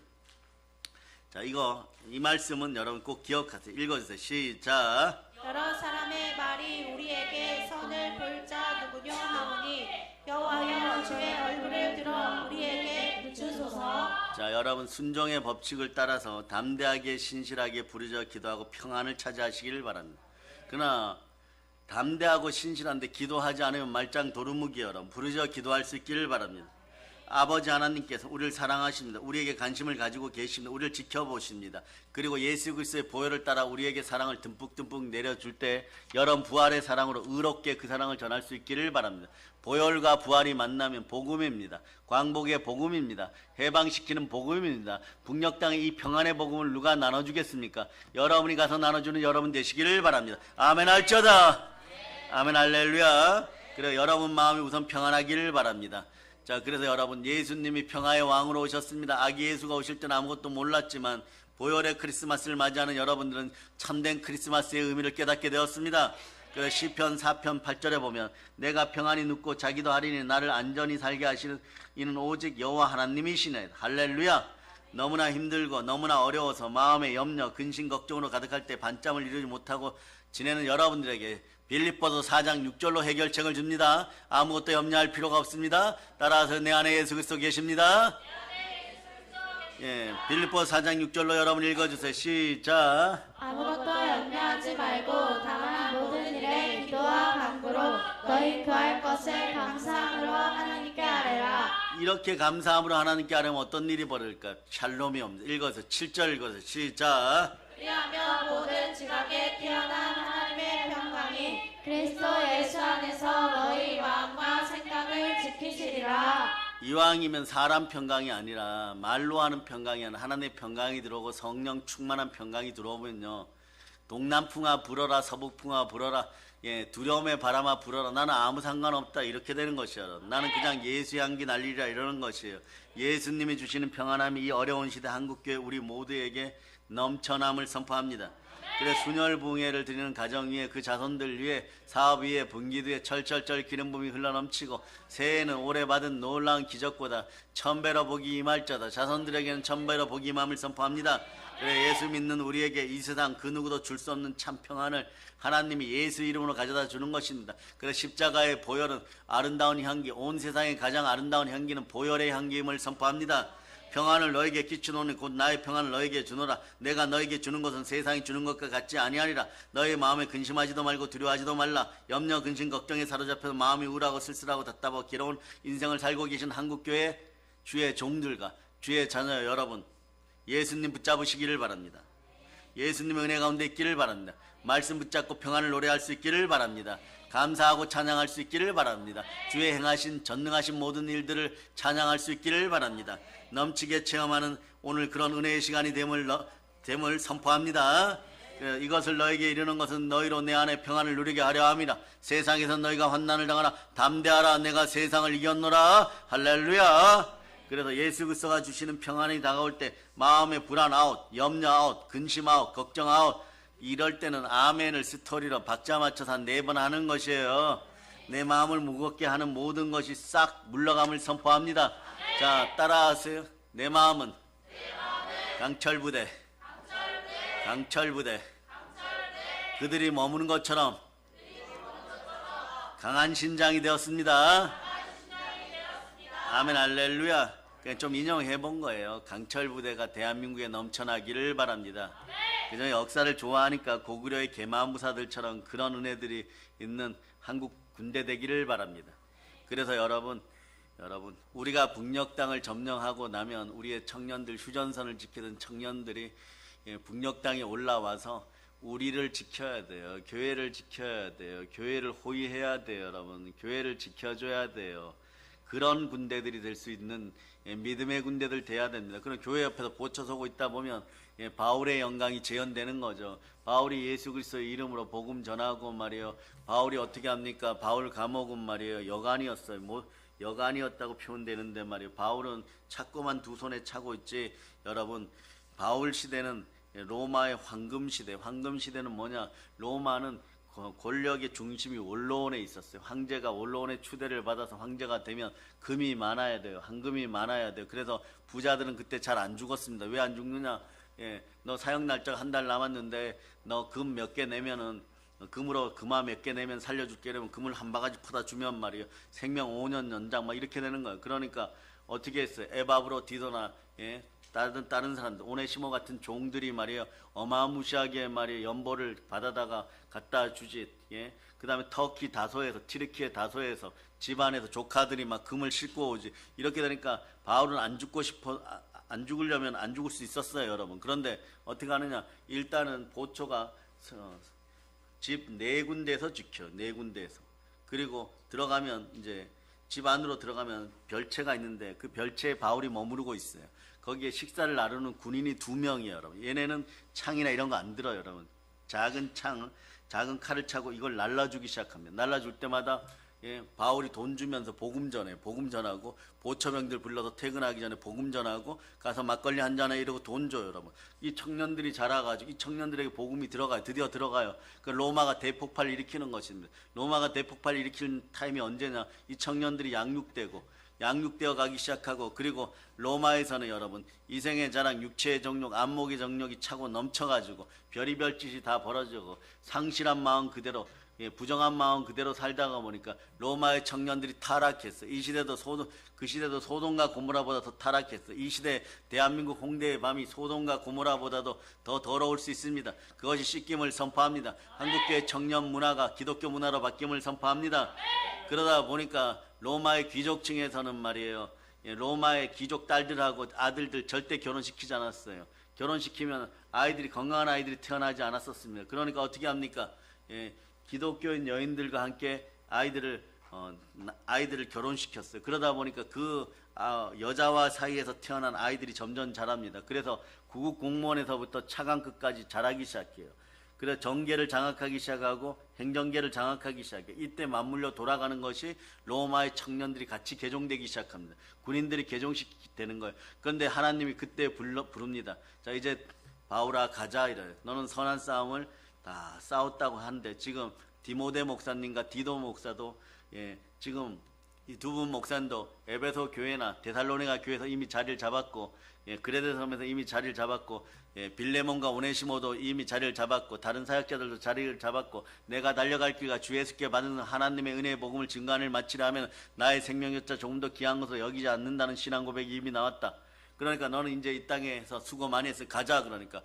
자, 이 말씀은 여러분 꼭 기억하세요. 읽어주세요. 시작. 여러 사람의 말이 우리에게 선을 볼 자 누구뇨 하오니 여호와여 주의 얼굴을 들어 우리에게 비추소서. 자, 여러분 순종의 법칙을 따라서 담대하게 신실하게 부르짖어 기도하고 평안을 차지하시기를 바랍니다. 그러나 담대하고 신실한데 기도하지 않으면 말짱 도루묵이에요. 여러분 부르짖어 기도할 수 있기를 바랍니다. 아버지 하나님께서 우리를 사랑하십니다. 우리에게 관심을 가지고 계십니다. 우리를 지켜보십니다. 그리고 예수 그리스도의 보혈을 따라 우리에게 사랑을 듬뿍듬뿍 내려줄 때 여러분 부활의 사랑으로 의롭게 그 사랑을 전할 수 있기를 바랍니다. 보혈과 부활이 만나면 복음입니다. 광복의 복음입니다. 해방시키는 복음입니다. 북녘 땅에 이 평안의 복음을 누가 나눠주겠습니까? 여러분이 가서 나눠주는 여러분 되시기를 바랍니다. 아멘 할지어다. 아멘 할렐루야. 그래 여러분 마음이 우선 평안하기를 바랍니다. 자, 그래서 여러분 예수님이 평화의 왕으로 오셨습니다. 아기 예수가 오실 때는 아무것도 몰랐지만 보혈의 크리스마스를 맞이하는 여러분들은 참된 크리스마스의 의미를 깨닫게 되었습니다. 그래서 시편 4편 8절에 보면 내가 평안히 눕고 자기도 하리니 나를 안전히 살게 하시는 이는 오직 여호와 하나님이시네. 할렐루야. 너무나 힘들고 너무나 어려워서 마음의 염려, 근심, 걱정으로 가득할 때 반짬을 이루지 못하고 지내는 여러분들에게 빌립보서 4장 6절로 해결책을 줍니다. 아무것도 염려할 필요가 없습니다. 따라서 내 안에 예수 그리스도 계십니다. 예, 빌립보서 4장 6절로 여러분 읽어주세요. 시작. 아무것도 염려하지 말고 다만 모든 일에 기도와 간구로 너희 구할 것을 감사함으로 하나님께 아뢰라. 이렇게 감사함으로 하나님께 아뢰면 어떤 일이 벌어질까? 샬롬이 옵니다. 읽어서 7절 읽어서 시작. 그리하며 모든 지각에 뛰어난 하나님의 평강이 그리스도 예수 안에서 너희 마음과 생각을 지키시리라. 이왕이면 사람 평강이 아니라 말로 하는 평강이 아니라 하나님의 평강이 들어오고 성령 충만한 평강이 들어오면요, 동남풍아 불어라 서북풍아 불어라, 예, 두려움의 바람아 불어라, 나는 아무 상관없다 이렇게 되는 것이에요. 나는 그냥 예수 향기 날리라 이러는 것이에요. 예수님이 주시는 평안함이 이 어려운 시대 한국교회 우리 모두에게 넘쳐남을 선포합니다. 그래서 순혈붕해를 드리는 가정 위에 그 자손들 위에 사업 위에 분기도 위에 철철철 기름붐이 흘러넘치고 새해에는 올해 받은 놀라운 기적보다 천배로 복이 임할자다. 자손들에게는 천배로 복이 임함을 선포합니다. 그래 예수 믿는 우리에게 이 세상 그 누구도 줄 수 없는 참 평안을 하나님이 예수 이름으로 가져다 주는 것입니다. 그래 십자가의 보혈은 아름다운 향기, 온 세상의 가장 아름다운 향기는 보혈의 향기임을 선포합니다. 평안을 너에게 끼치노니 곧 나의 평안을 너에게 주노라. 내가 너에게 주는 것은 세상이 주는 것과 같지 아니하리라. 너의 마음에 근심하지도 말고 두려워하지도 말라. 염려 근심 걱정에 사로잡혀서 마음이 우울하고 쓸쓸하고 답답하고 괴로운 인생을 살고 계신 한국교회 주의 종들과 주의 자녀 여러분, 예수님 붙잡으시기를 바랍니다. 예수님의 은혜 가운데 있기를 바랍니다. 말씀 붙잡고 평안을 노래할 수 있기를 바랍니다. 감사하고 찬양할 수 있기를 바랍니다. 주의 행하신 전능하신 모든 일들을 찬양할 수 있기를 바랍니다. 넘치게 체험하는 오늘 그런 은혜의 시간이 됨을 선포합니다. 이것을 너에게 이르는 것은 너희로 내 안에 평안을 누리게 하려 함이라. 세상에서 너희가 환난을 당하라. 담대하라. 내가 세상을 이겼노라. 할렐루야. 그래서 예수 그리스도가 주시는 평안이 다가올 때 마음의 불안 아웃, 염려 아웃, 근심 아웃, 걱정 아웃, 이럴 때는 아멘을 스토리로 박자 맞춰서 한 4번 하는 것이에요. 내 마음을 무겁게 하는 모든 것이 싹 물러감을 선포합니다. 자, 따라하세요. 내 마음은 강철부대, 강철부대. 그들이 머무는 것처럼 강한 신장이 되었습니다. 아멘, 할렐루야. 그냥 좀 인용해 본 거예요. 강철 부대가 대한민국에 넘쳐나기를 바랍니다. 그저 역사를 좋아하니까 고구려의 계마무사들처럼 그런 은혜들이 있는 한국 군대 되기를 바랍니다. 그래서 여러분, 우리가 북녘 땅을 점령하고 나면 우리의 청년들, 휴전선을 지키던 청년들이 북녘 땅에 올라와서 우리를 지켜야 돼요. 교회를 지켜야 돼요. 교회를 호위해야 돼요. 여러분, 교회를 지켜줘야 돼요. 그런 군대들이 될 수 있는 믿음의 군대들 돼야 됩니다. 그럼 교회 옆에서 보쳐 서고 있다 보면 바울의 영광이 재현되는 거죠. 바울이 예수 그리스도의 이름으로 복음 전하고 말이에요. 바울이 어떻게 합니까? 바울 감옥은 말이에요, 여간이었어요. 여간이었다고 표현되는데 말이에요. 바울은 찾고만 두 손에 차고 있지. 여러분, 바울 시대는 로마의 황금 시대. 황금 시대는 뭐냐? 로마는 권력의 중심이 원로원에 있었어요. 황제가 원로원의 추대를 받아서 황제가 되면 금이 많아야 돼요. 황금이 많아야 돼요. 그래서 부자들은 그때 잘 안 죽었습니다. 왜 안 죽느냐? 너 사형 날짜가 한 달 남았는데 너 금 몇 개 내면은, 금으로 금화 몇 개 내면 살려줄게. 이러면 금을 한 바가지 퍼다 주면 말이에요, 생명 5년 연장 막 이렇게 되는 거예요. 그러니까 어떻게 했어요? 에바브로 디도나 다른 사람들, 오네시모 같은 종들이 말이에요, 어마무시하게 말이에요, 연보를 받아다가 갖다 주지. 그 다음에 터키 다소에서, 튀르키예 다소에서, 집안에서 조카들이 막 금을 싣고 오지. 이렇게 되니까 바울은 안 죽으려면 안 죽을 수 있었어요, 여러분. 그런데 어떻게 하느냐? 일단은 보초가 집 4군데에서 지켜, 4군데에서. 그리고 들어가면, 이제 집 안으로 들어가면 별채가 있는데 그 별채에 바울이 머무르고 있어요. 거기에 식사를 나누는 군인이 2명이에요, 여러분. 얘네는 창이나 이런 거 안 들어요, 여러분. 작은 창, 작은 칼을 차고 이걸 날라주기 시작합니다. 날라줄 때마다 바울이 돈 주면서 복음 전하고, 보초병들 불러서 퇴근하기 전에 복음 전하고, 가서 막걸리 한 잔에 이러고 돈 줘요, 여러분. 이 청년들이 자라가지고 이 청년들에게 복음이 들어가요. 드디어 들어가요. 그 로마가 대폭발 일으키는 것입니다. 로마가 대폭발 일으키는 타임이 언제냐? 이 청년들이 양육되어 가기 시작하고, 그리고 로마에서는 여러분, 이생의 자랑, 육체의 정욕, 안목의 정욕이 차고 넘쳐가지고 별의별 짓이 다 벌어지고, 상실한 마음 그대로, 부정한 마음 그대로 살다가 보니까 로마의 청년들이 타락했어요. 이 시대도 그 시대도 소돔과 고모라보다 더 타락했어요. 이 시대 대한민국 홍대의 밤이 소돔과 고모라보다도 더 더러울 수 있습니다. 그것이 씻김을 선포합니다. 한국교회 청년 문화가 기독교 문화로 바뀜을 선포합니다. 그러다 보니까 로마의 귀족층에서는 말이에요, 로마의 귀족 딸들하고 아들들 절대 결혼시키지 않았어요. 결혼시키면 건강한 아이들이 태어나지 않았었습니다. 그러니까 어떻게 합니까? 기독교인 여인들과 함께 아이들을 결혼시켰어요. 그러다 보니까 여자와 사이에서 태어난 아이들이 점점 자랍니다. 그래서 구급 공무원에서부터 차관급까지 자라기 시작해요. 그래서 정계를 장악하기 시작하고 행정계를 장악하기 시작해요. 이때 맞물려 돌아가는 것이 로마의 청년들이 같이 개종되기 시작합니다. 군인들이 개종시키는 거예요. 그런데 하나님이 그때 부릅니다. 자, 이제 바울아 가자 이래요. 너는 선한 싸움을 다 싸웠다고 하는데, 지금 디모데 목사님과 디도 목사도 지금 이 두 분 목사님도 에베소 교회나 데살로니가 교회에서 이미 자리를 잡았고, 그레데 섬에서 이미 자리를 잡았고, 빌레몬과 오네시모도 이미 자리를 잡았고, 다른 사역자들도 자리를 잡았고, 내가 달려갈 길과 주 예수께 받은 하나님의 은혜의 복음을 증거하는 마치라 하면 나의 생명여자 조금 더 귀한 것으로 여기지 않는다는 신앙 고백이 이미 나왔다. 그러니까 너는 이제 이 땅에서 수고 많이 했어, 가자. 그러니까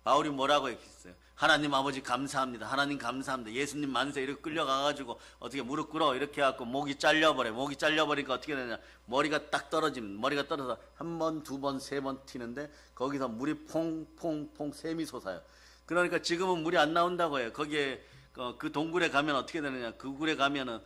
바울이 뭐라고 했겠어요? 하나님 아버지 감사합니다. 하나님 감사합니다. 예수님 만세. 이렇게 끌려가가지고 어떻게 무릎 꿇어 이렇게 해갖고 목이 잘려버려. 목이 잘려버리니까 어떻게 되냐? 머리가 딱 떨어지면, 머리가 떨어져서 한 번, 두 번, 세 번 튀는데 거기서 물이 퐁퐁퐁 샘이 솟아요. 그러니까 지금은 물이 안 나온다고 해요. 거기에 그 동굴에 가면 어떻게 되느냐? 그 굴에 가면은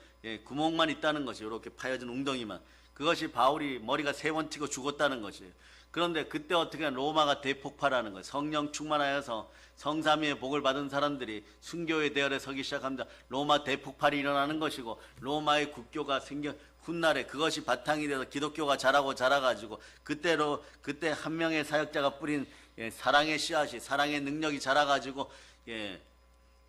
구멍만 있다는 것이, 이렇게 파여진 웅덩이만. 그것이 바울이 머리가 3번 튀고 죽었다는 것이에요. 그런데 그때 어떻게 하면 로마가 대폭발하는 거예요. 성령 충만하여서 성삼위의 복을 받은 사람들이 순교의 대열에 서기 시작합니다. 로마 대폭발이 일어나는 것이고 로마의 국교가 생겨 훗날에 그것이 바탕이 돼서 기독교가 자라가지고 그때 한 명의 사역자가 뿌린 사랑의 씨앗이 사랑의 능력이 자라가지고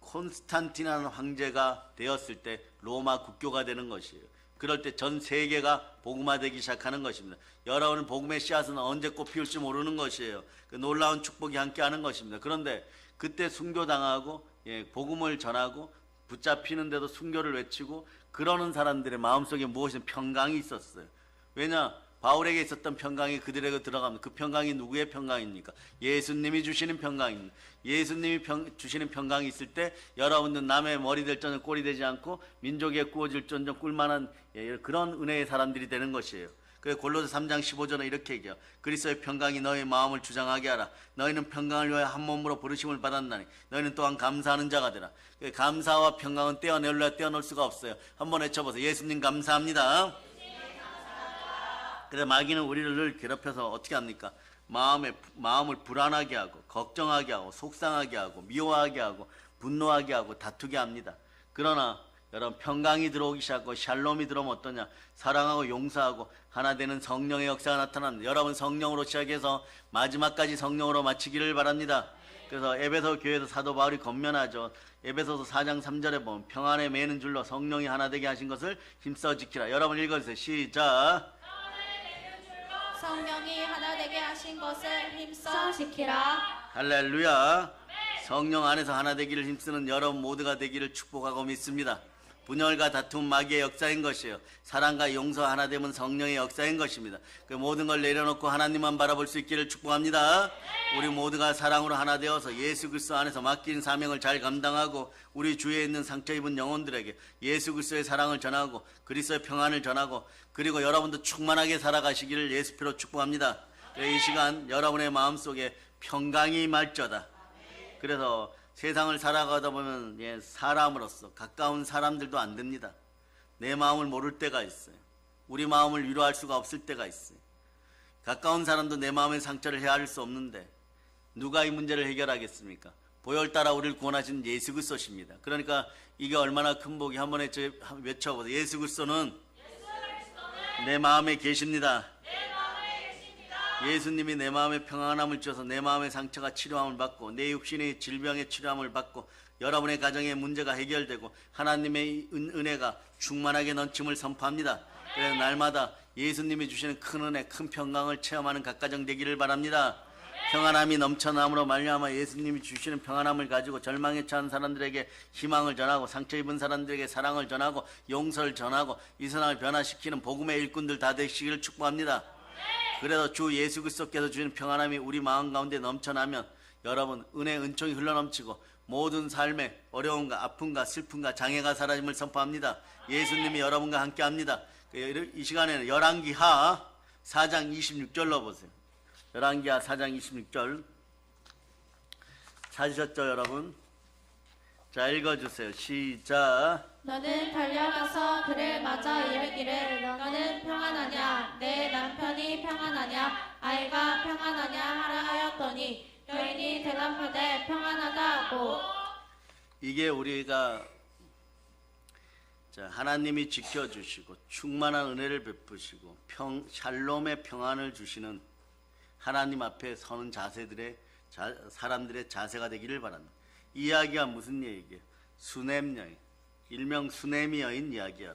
콘스탄티나는 황제가 되었을 때 로마 국교가 되는 것이에요. 그럴 때 전 세계가 복음화되기 시작하는 것입니다. 여러분 복음의 씨앗은 언제 꽃 피울지 모르는 것이에요. 그 놀라운 축복이 함께하는 것입니다. 그런데 그때 순교당하고 복음을 전하고 붙잡히는데도 순교를 외치고 그러는 사람들의 마음속에 무엇이든 평강이 있었어요. 왜냐? 바울에게 있었던 평강이 그들에게 들어갑니다. 그 평강이 누구의 평강입니까? 예수님이 주시는 평강입니다. 예수님이 주시는 평강이 있을 때 여러분들 남의 머리 될 전에 꼴이 되지 않고 민족에 구워질 전전 꿀만한 그런 은혜의 사람들이 되는 것이에요. 그래서 골로새 3장 15절은 이렇게 얘기해요. 그리스도의 평강이 너의 마음을 주장하게 하라. 너희는 평강을 위하여 한 몸으로 부르심을 받았나니 너희는 또한 감사하는 자가 되라. 감사와 평강은 떼어놓을 수가 없어요. 한번 외쳐보세요. 예수님 감사합니다. 그래서 마귀는 우리를 늘 괴롭혀서 어떻게 합니까? 마음을 불안하게 하고 걱정하게 하고 속상하게 하고 미워하게 하고 분노하게 하고 다투게 합니다. 그러나 여러분 평강이 들어오기 시작하고 샬롬이 들어오면 어떠냐? 사랑하고 용서하고 하나 되는 성령의 역사가 나타납니다. 여러분 성령으로 시작해서 마지막까지 성령으로 마치기를 바랍니다. 그래서 에베소 교회에서 사도 바울이 권면하죠. 에베소서 4장 3절에 보면 평안에 매는 줄로 성령이 하나 되게 하신 것을 힘써 지키라. 여러분 읽어주세요. 시작. 성령이 하나 되게 하신 것을 힘써 지키라. 할렐루야. 성령 안에서 하나 되기를 힘쓰는 여러분 모두가 되기를 축복하고 믿습니다. 분열과 다툼 마귀의 역사인 것이에요. 사랑과 용서 하나 되면 성령의 역사인 것입니다. 그 모든 걸 내려놓고 하나님만 바라볼 수 있기를 축복합니다. 우리 모두가 사랑으로 하나 되어서 예수 그리스도 안에서 맡긴 사명을 잘 감당하고 우리 주위에 있는 상처 입은 영혼들에게 예수 그리스도의 사랑을 전하고 그리스도의 평안을 전하고 그리고 여러분도 충만하게 살아가시기를 예수 피로 축복합니다. 이 시간 여러분의 마음속에 평강이 말쩌다. 그래서 세상을 살아가다 보면 사람으로서 가까운 사람들도 안 됩니다. 내 마음을 모를 때가 있어요. 우리 마음을 위로할 수가 없을 때가 있어요. 가까운 사람도 내 마음의 상처를 헤아릴 수 없는데 누가 이 문제를 해결하겠습니까? 보혈 따라 우리를 구원하신 예수 그리스도십니다. 그러니까 이게 얼마나 큰 복이 한번 외쳐보세요. 예수 그리스도는 내 마음에 계십니다. 예수님이 내 마음에 평안함을 주셔서 내 마음의 상처가 치료함을 받고 내 육신의 질병의 치료함을 받고 여러분의 가정의 문제가 해결되고 하나님의 은혜가 충만하게 넘침을 선포합니다. 그래서 날마다 예수님이 주시는 큰 은혜, 큰 평강을 체험하는 각 가정 되기를 바랍니다. 평안함이 넘쳐남으로 말미암아 예수님이 주시는 평안함을 가지고 절망에 처한 사람들에게 희망을 전하고 상처 입은 사람들에게 사랑을 전하고 용서를 전하고 이 세상을 변화시키는 복음의 일꾼들 다 되시기를 축복합니다. 그래서 주 예수 그리스도께서 주시는 평안함이 우리 마음 가운데 넘쳐나면 여러분 은혜 은총이 흘러넘치고 모든 삶의 어려움과 아픔과 슬픔과 장애가 사라짐을 선포합니다. 예수님이 여러분과 함께합니다. 이 시간에는 열왕기하 4장 26절로 보세요. 열왕기하 4장 26절 찾으셨죠 여러분? 자 읽어주세요. 시작. 너는 달려가서 그를 맞아 이르기를 너는 평안하냐 내 남편이 평안하냐 아이가 평안하냐 하라 하였더니 여인이 대답하되 평안하다고. 이게 우리가 하나님이 지켜주시고 충만한 은혜를 베푸시고 샬롬의 평안을 주시는 하나님 앞에 서는 사람들의 자세가 되기를 바랍니다. 이 이야기가 무슨 얘기예요? 수넴 여인, 일명 수넴이 여인 이야기야.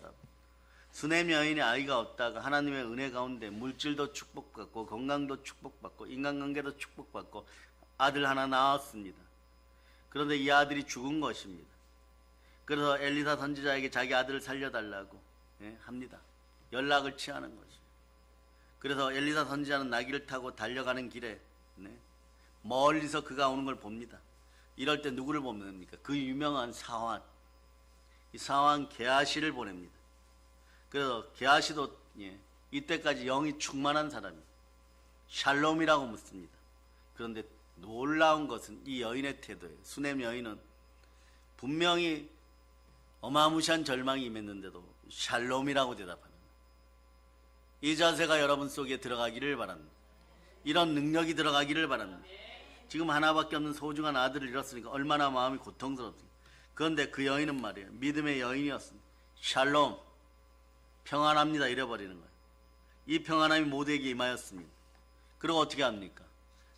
수넴 여인이 아이가 없다가 하나님의 은혜 가운데 물질도 축복받고 건강도 축복받고 인간관계도 축복받고 아들 하나 낳았습니다. 그런데 이 아들이 죽은 것입니다. 그래서 엘리사 선지자에게 자기 아들을 살려달라고 합니다. 연락을 취하는 것이죠. 그래서 엘리사 선지자는 나귀를 타고 달려가는 길에 멀리서 그가 오는 걸 봅니다. 이럴 때 누구를 보냅니까? 그 유명한 사환, 이 사환 게하시를 보냅니다. 그래서 게하시도 이때까지 영이 충만한 사람입니다. 샬롬이라고 묻습니다. 그런데 놀라운 것은 이 여인의 태도예요. 수넴 여인은 분명히 어마무시한 절망이 임했는데도 샬롬이라고 대답하는 이 자세가 여러분 속에 들어가기를 바랍니다. 이런 능력이 들어가기를 바랍니다. 지금 하나밖에 없는 소중한 아들을 잃었으니까 얼마나 마음이 고통스럽습니까? 그런데 그 여인은 말이에요, 믿음의 여인이었습니다. 샬롬, 평안합니다 잃어버리는 거예요. 이 평안함이 모두에게 임하였습니다. 그리고 어떻게 합니까?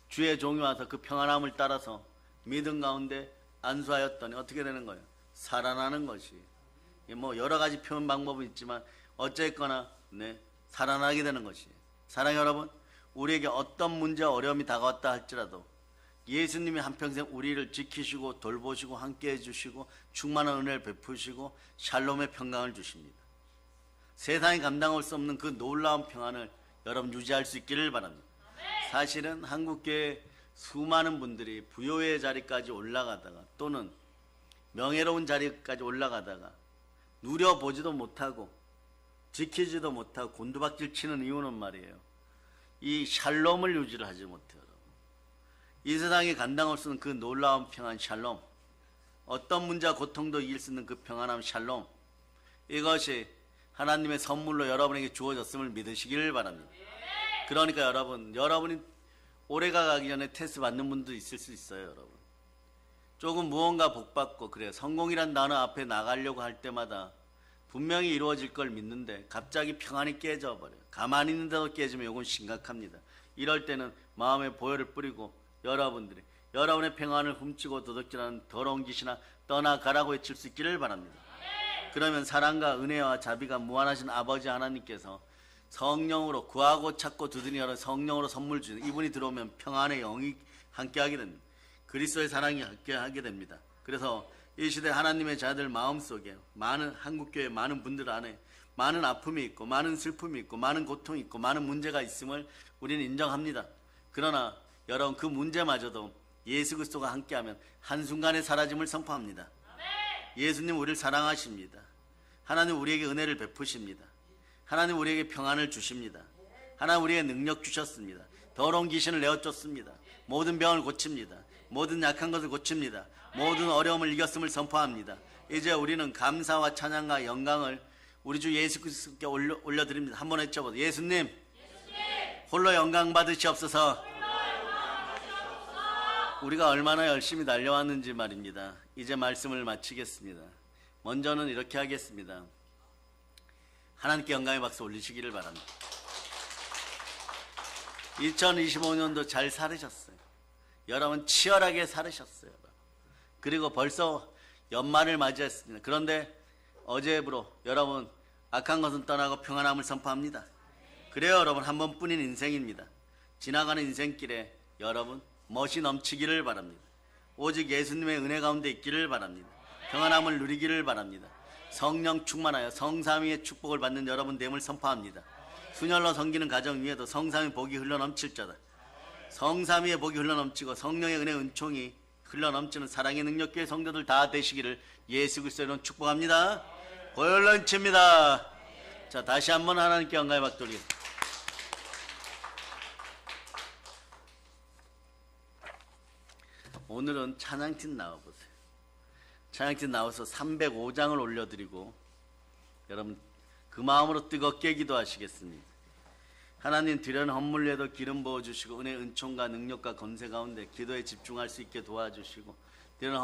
주의 종이 와서 그 평안함을 따라서 믿음 가운데 안수하였더니 어떻게 되는 거예요? 살아나는 것이. 뭐 여러 가지 표현 방법은 있지만 어쨌거나 살아나게 되는 것이에요. 사랑하는 여러분, 우리에게 어떤 문제와 어려움이 다가왔다 할지라도 예수님이 한평생 우리를 지키시고 돌보시고 함께 해주시고 충만한 은혜를 베푸시고 샬롬의 평강을 주십니다. 세상이 감당할 수 없는 그 놀라운 평안을 여러분 유지할 수 있기를 바랍니다. 사실은 한국교회 수많은 분들이 부요의 자리까지 올라가다가 또는 명예로운 자리까지 올라가다가 누려보지도 못하고 지키지도 못하고 곤두박질 치는 이유는 말이에요, 이 샬롬을 유지를 하지 못해요. 이 세상에 감당할 수 있는 그 놀라운 평안 샬롬, 어떤 문제와 고통도 이길 수 있는 그 평안함 샬롬, 이것이 하나님의 선물로 여러분에게 주어졌음을 믿으시기를 바랍니다. 그러니까 여러분이 올해가 가기 전에 테스트 받는 분도 있을 수 있어요. 여러분 조금 무언가 복받고 그래요, 성공이란 단어 앞에 나가려고 할 때마다 분명히 이루어질 걸 믿는데 갑자기 평안이 깨져버려요. 가만히 있는데도 깨지면 이건 심각합니다. 이럴 때는 마음의 보혈을 뿌리고 여러분의 평안을 훔치고 도둑질하는 더러운 귀신아 떠나가라고 외칠 수 있기를 바랍니다. 그러면 사랑과 은혜와 자비가 무한하신 아버지 하나님께서 성령으로 구하고 찾고 두드리니 열어 성령으로 선물 주는 이분이 들어오면 평안의 영이 함께하게 됩니다. 그리스도의 사랑이 함께하게 됩니다. 그래서 이 시대 하나님의 자들 마음속에 많은 한국교회 많은 분들 안에 많은 아픔이 있고 많은 슬픔이 있고 많은 고통이 있고 많은 문제가 있음을 우리는 인정합니다. 그러나 여러분 그 문제마저도 예수 그리스도가 함께하면 한순간에 사라짐을 선포합니다. 예수님 우리를 사랑하십니다. 하나님 우리에게 은혜를 베푸십니다. 하나님 우리에게 평안을 주십니다. 하나님 우리에게 능력 주셨습니다. 더러운 귀신을 내어쫓습니다. 모든 병을 고칩니다. 모든 약한 것을 고칩니다. 모든 어려움을 이겼음을 선포합니다. 이제 우리는 감사와 찬양과 영광을 우리 주 예수 그리스도께 올려드립니다. 한번 외쳐보세요. 예수님 홀로 영광 받으시옵소서. 우리가 얼마나 열심히 달려왔는지 말입니다. 이제 말씀을 마치겠습니다. 먼저는 이렇게 하겠습니다. 하나님께 영광의 박수 올리시기를 바랍니다. 2025년도 잘 살으셨어요. 여러분 치열하게 살으셨어요. 그리고 벌써 연말을 맞이했습니다. 그런데 어제부로 여러분 악한 것은 떠나고 평안함을 선포합니다. 그래요 여러분, 한 번뿐인 인생입니다. 지나가는 인생길에 여러분 멋이 넘치기를 바랍니다. 오직 예수님의 은혜 가운데 있기를 바랍니다. 평안함을 누리기를 바랍니다. 성령 충만하여 성삼위의 축복을 받는 여러분 됨을 선포합니다. 순혈로 섬기는 가정 위에도 성삼위 복이 흘러넘칠 자다. 성삼위의 복이 흘러넘치고 성령의 은혜 은총이 흘러넘치는 사랑의 능력교회 성도들 다 되시기를 예수 그리스도로 축복합니다. 보혈로 인칩니다. 자, 다시 한번 하나님께 영광의 박수 올리겠습니다. 오늘은 찬양팀 나와보세요. 찬양팀 나와서 305장을 올려드리고 여러분 그 마음으로 뜨겁게 기도하시겠습니다. 하나님 드려는 헌물에도 기름 부어주시고 은혜 은총과 능력과 권세 가운데 기도에 집중할 수 있게 도와주시고 드려는